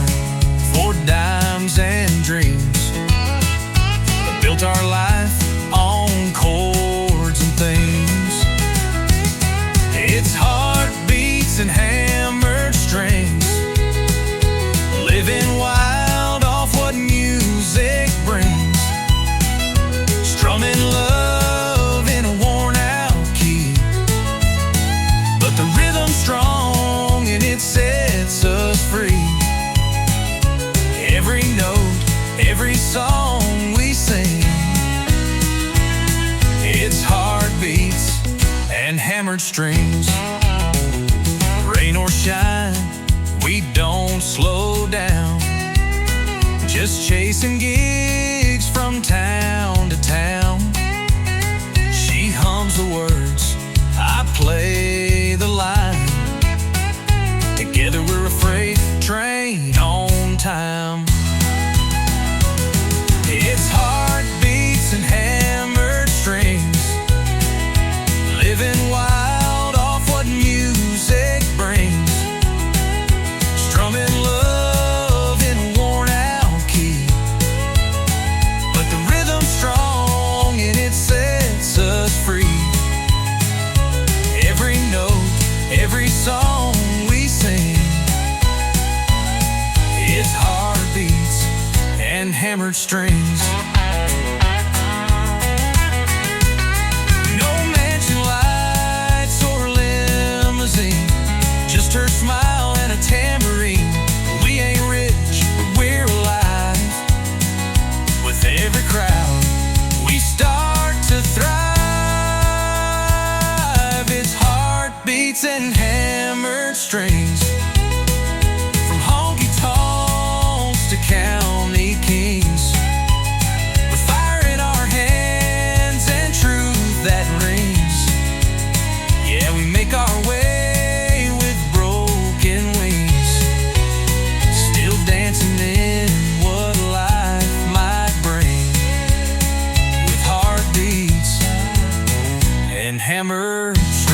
every note, every song we sing. It's heartbeats and hammered strings. Rain or shine, we don't slow down, just chasing gigs from town to town. She hums the words, I play the line. Together we're a freight train on time. It's heartbeats and hammered strings, living wild off what music brings. Strumming love in a worn out key, but the rhythm's strong and it sets us free. Every note, every song we sing, it's heartbeats and hammered strings. No mansion lights or limousine, just her smile and a tambourine. We ain't rich, but we're alive. With every crowd, we start to thrive. It's heartbeats and hammered strings, from honky-tonks to county kings. With fire in our hands and truth that rings. Yeah, we make our way with broken wings, still dancing in what life might bring. With heartbeats and hammered strings.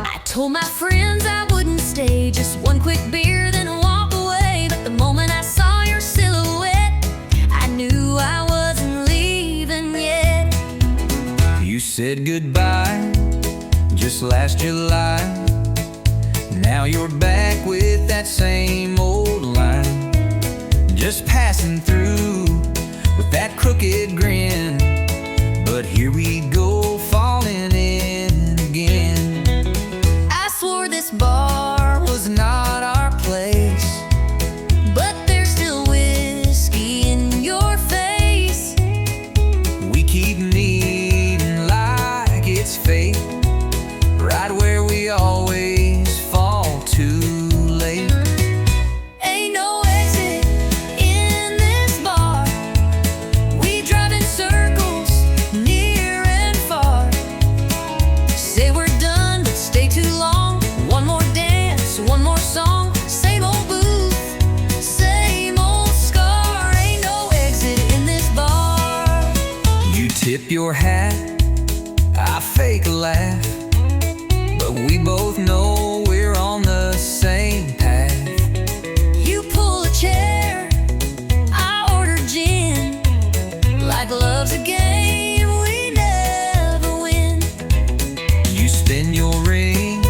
I told my friends I wouldn't stay, just one quick beer, then walk away. But the moment I saw your silhouette, I knew I wasn't leaving yet. You said goodbye just last July. Now you're back with that same old line, just passing through with that crooked grin. But here we go, falling in again. I swore this bar Was not our place, but there's still whiskey in your face. we keep needing like it's fate, right where we always fall too late. Ain't no exit in this bar. We drive in circles, near and far. Say we're done, but stay too long. One more dance, one more song. Same old booth, same old scar. Ain't no exit in this bar. You tip your hat, I fake a laugh, but we both know we're on the same path. You pull a chair, I order gin. Like love's a game we never win. You spin your ring,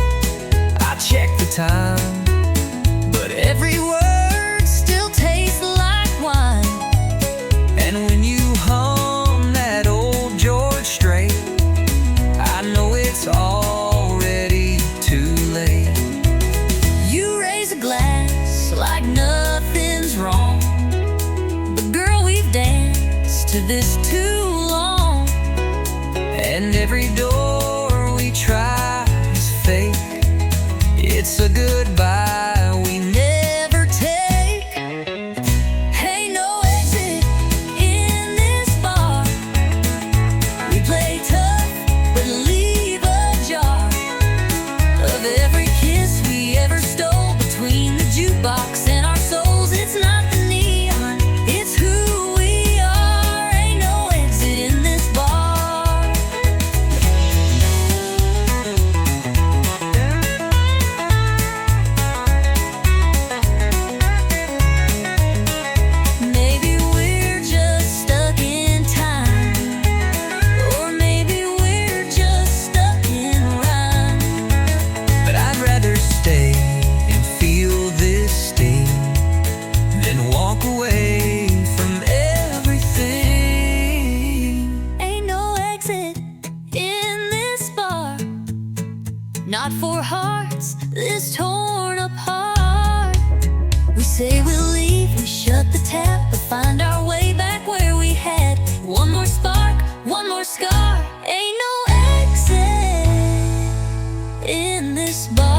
I check the time, but every word still tastes like wine. And when you hum that old George Strait, I know it's already too late. You raise a glass like nothing's wrong. But girl, we've danced to this too long. And every door we try is fake. It's a goodbye we never take. Ain't no exit in this bar. We play tough, but leave a jar of every kiss we ever stole between the jukebox and our souls. It's not the neon, it's who we are. Ain't no exit in this bar. hearts this torn apart. We say we'll leave, we shut the tap, but find our way back where we had one more spark, one more scar. Ain't no exit in this bar.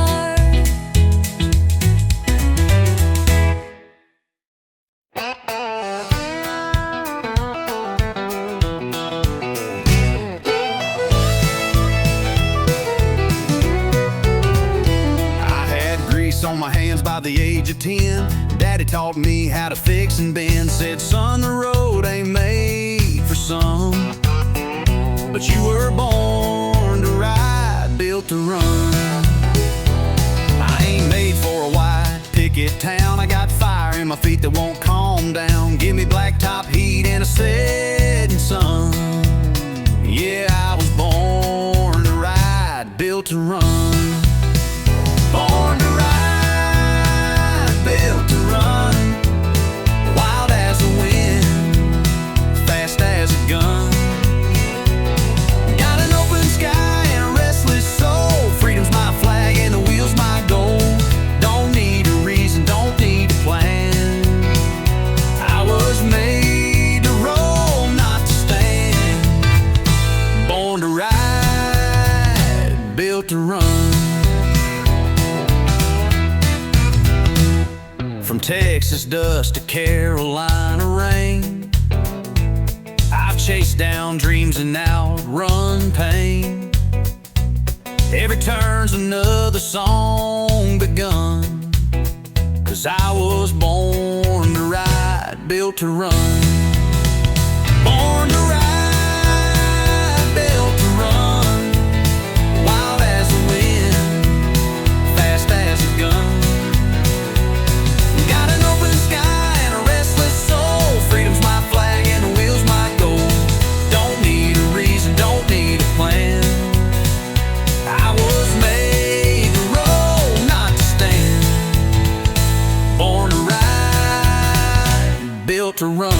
On my hands by the age of 10, Daddy taught me how to fix and bend. Said, son, the road ain't made for some, but you were born to ride, built to run. I ain't made for a wide picket town. I got fire in my feet that won't calm down. Give me blacktop heat and a setting sun. Yeah, I was born to ride, built to run. Born to ride, built to run, wild as the wind, fast as a gun. Got an open sky and a restless soul. Freedom's my flag and the wheel's my goal. Don't need a reason, don't need a plan. I was made to roll, not to stand. Born to ride, built to run. From Texas dust to Carolina rain, I've chased down dreams and outrun pain. Every turn's another song begun, 'cause I was born to ride, built to run. Born to ride, built to run, wild as the wind, fast as a gun. Got an open sky and a restless soul. Freedom's my flag and the wheel's my goal. Don't need a reason, don't need a plan. I was made to roll, not to stand. Born to ride, built to run.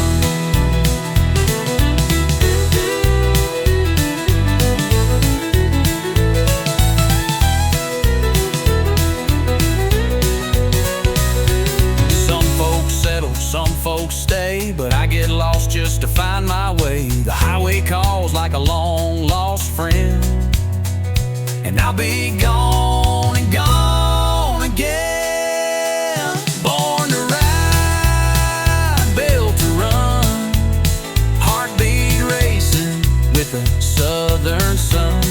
Some folks stay, but I get lost just to find my way. The highway calls like a long lost friend, and I'll be gone and gone again. Born to ride, built to run, heartbeat racing with the southern sun.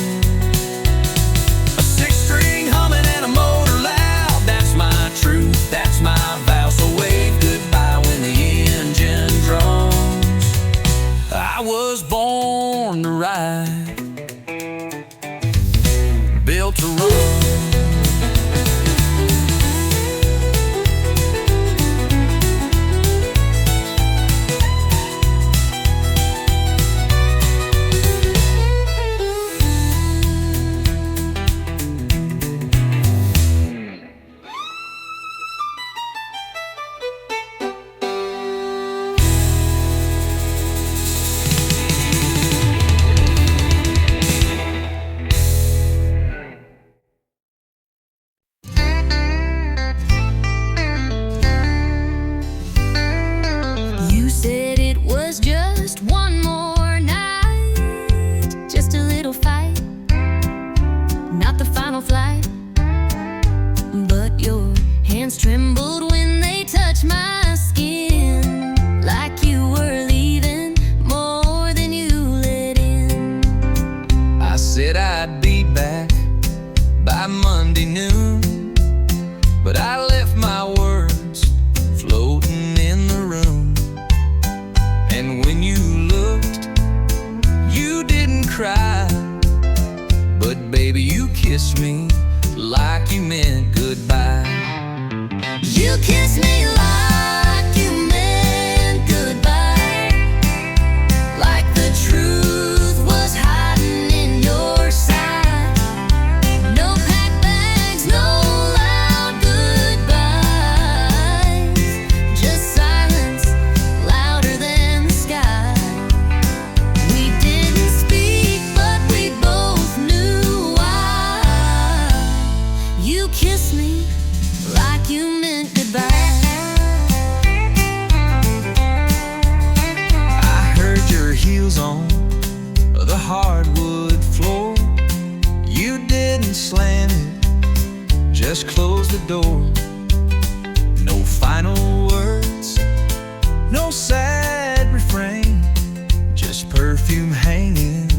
A six-string humming and a motor loud, that's my truth, that's my vow. So wave goodbye when the engine drums. I was born to ride, built to run. Trembled when they touched my skin, like you were leaving more than you let in. I said I'd be back by Monday noon, but I left my words floating in the room. And when you looked, you didn't cry, but baby, you kissed me like you meant goodbye. You kissed me like you meant goodbye, like the truth was hiding in your side. No packed bags, no loud goodbyes, just silence louder than the sky. We didn't speak, but we both knew why. You kiss me like you meant goodbye. I heard your heels on the hardwood floor. You didn't slam it, just close the door. No final words, no sad refrain, just perfume hanging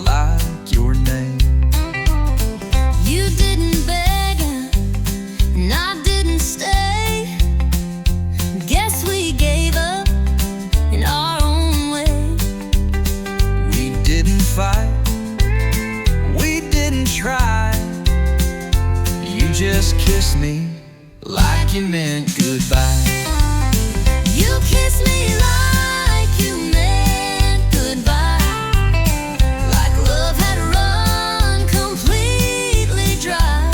like your name. You didn't beg and I didn't stay. Guess we gave up in our own way. We didn't fight, we didn't try. You just kissed me like you meant goodbye. You kissed me like you meant goodbye, like love had run completely dry.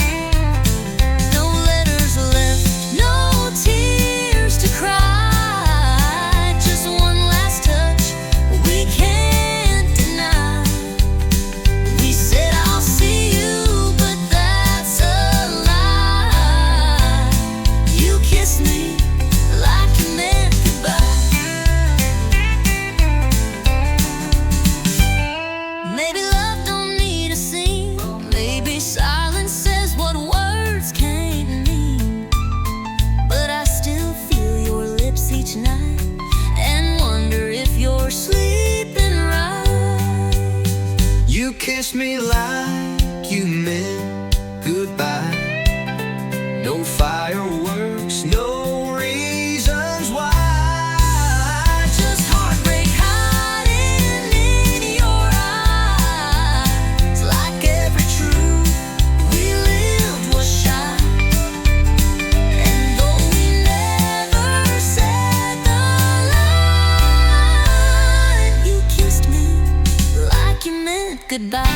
No letters left, no tears to cry, just one last touch we can't deny. We said I'll see you, but that's a lie. You kissed me like you meant goodbye. Maybe love don't need a scene. Maybe silence says what words can't mean. But I still feel your lips each night and wonder if you're sleeping right. You kissed me like you meant goodbye. No fireworks, no reasons why. Just heartbreak hiding in your eyes. Like every truth we lived was shy. And though we never said the line, you kissed me like you meant goodbye.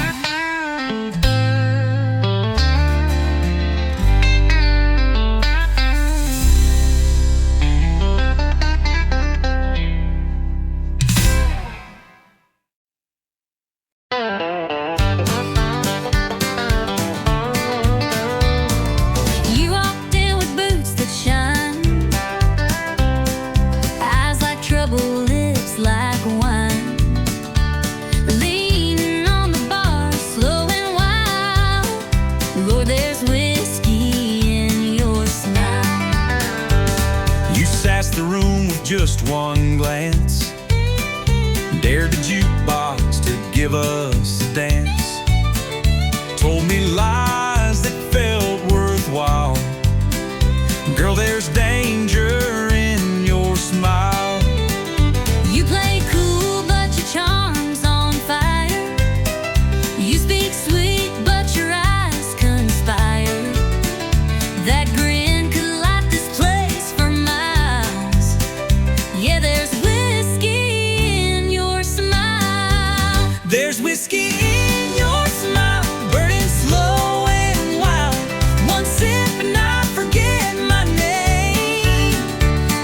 You walked in with boots that shine, eyes like trouble, lips like wine, leaning on the bar, slow and wild. Lord, there's whiskey in your smile. You sassed the room with just one glance, dared the jukebox to give us a dance, told me lies that felt worthwhile. Girl, there's danger in your smile. You play cool, but your charm's on fire. You speak sweet, but your eyes conspire. That grin could light this place for miles. Yeah, there's whiskey in your smile. There's whiskey in your smile, burning slow and wild. One sip and I forget my name.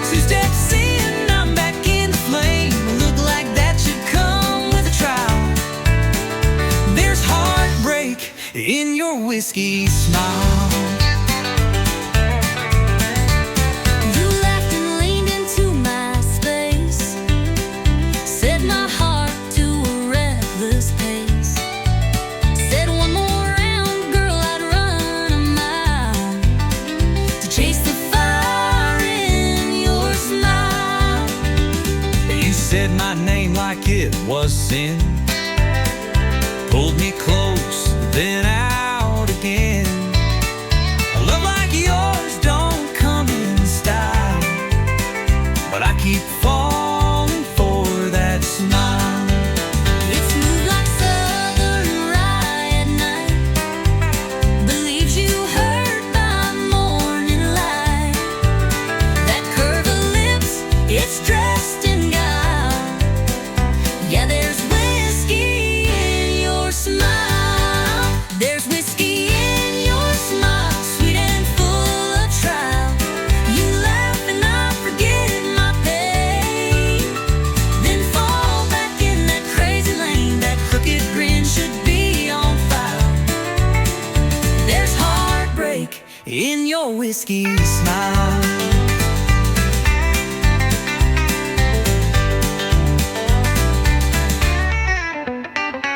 Two steps in, I'm back in the flame. Look like that should come with a trial. There's heartbreak in your whiskey smile. You laughed and leaned into my space, set my heart to a reckless pace. Said one more round, girl, I'd run a mile to chase the fire in your smile. You said my name like it was sin, pulled me close, then out again. A love like yours don't come in style, but I keep falling for that smile. It's smooth like southern rye at night, believes you hurt by morning light. That curve of lips, it's dressed in guile. Yeah, there's whiskey in your whiskey smile.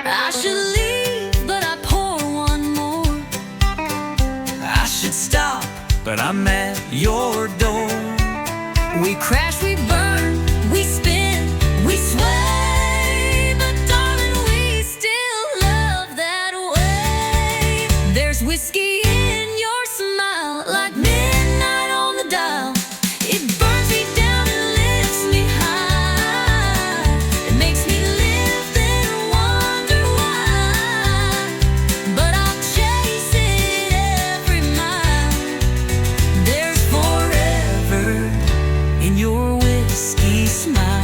I should leave, but I pour one more. I should stop, but I'm at your door. We crash, we burn, we spin, we sway, but darling, we still love that way. There's whiskey in your smile, like midnight on the dial. It burns me down and lifts me high. It makes me live then wonder why, but I'll chase it every mile. There's forever in your whiskey smile.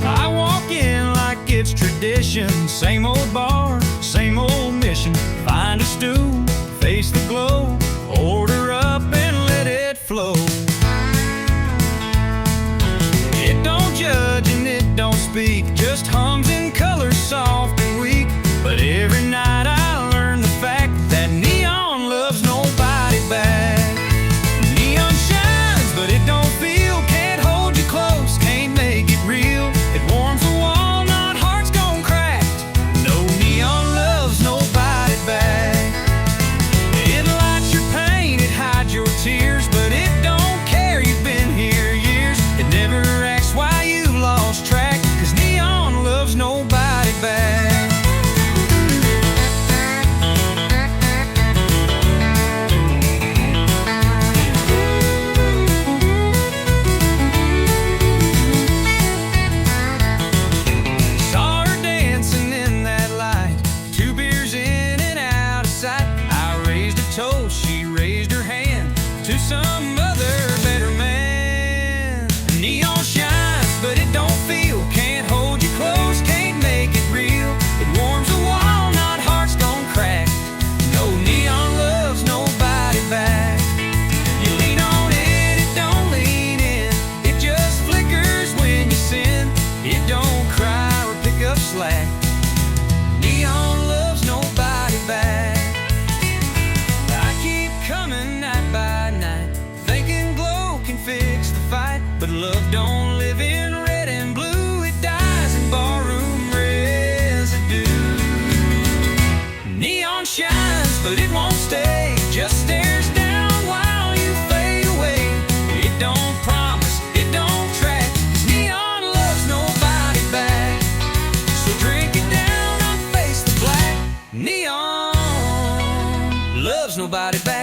I walk in like it's tradition. Same old bar, same old mission. Find a stool, face the glow, order up and let it flow. It don't judge and it don't speak, just hums in colors soft and weak. But every night I learn the fact that neon loves nobody back. Neon shines, but it don't feel, can't hold you close, can't make it real. It warms the wall, not hearts gone cracked. No neon loves nobody back. It lights your pain, it hides your tears, but it don't care you've been here years. It never asks why you lost track, 'cause neon loves nobody back. Saw her dancing in that light, 2 beers in and out of sight. I raised a toast, she raised her hand to some other better man. Neon shines, but it don't feel, can't hold you close, can't make it real. It warms the wall, not hearts gone crack. No neon loves nobody back. You lean on it, it don't lean in. It just flickers when you sin. It don't cry or pick up slack. Neon loves nobody back. I keep coming night by night, thinking glow can fix the fight. But love don't live in red and blue, it dies in barroom residue. Neon shines, but it won't stay, just stares down while you fade away. It don't promise, it don't track, 'cause neon loves nobody back. So drink it down and face the black. Neon loves nobody back.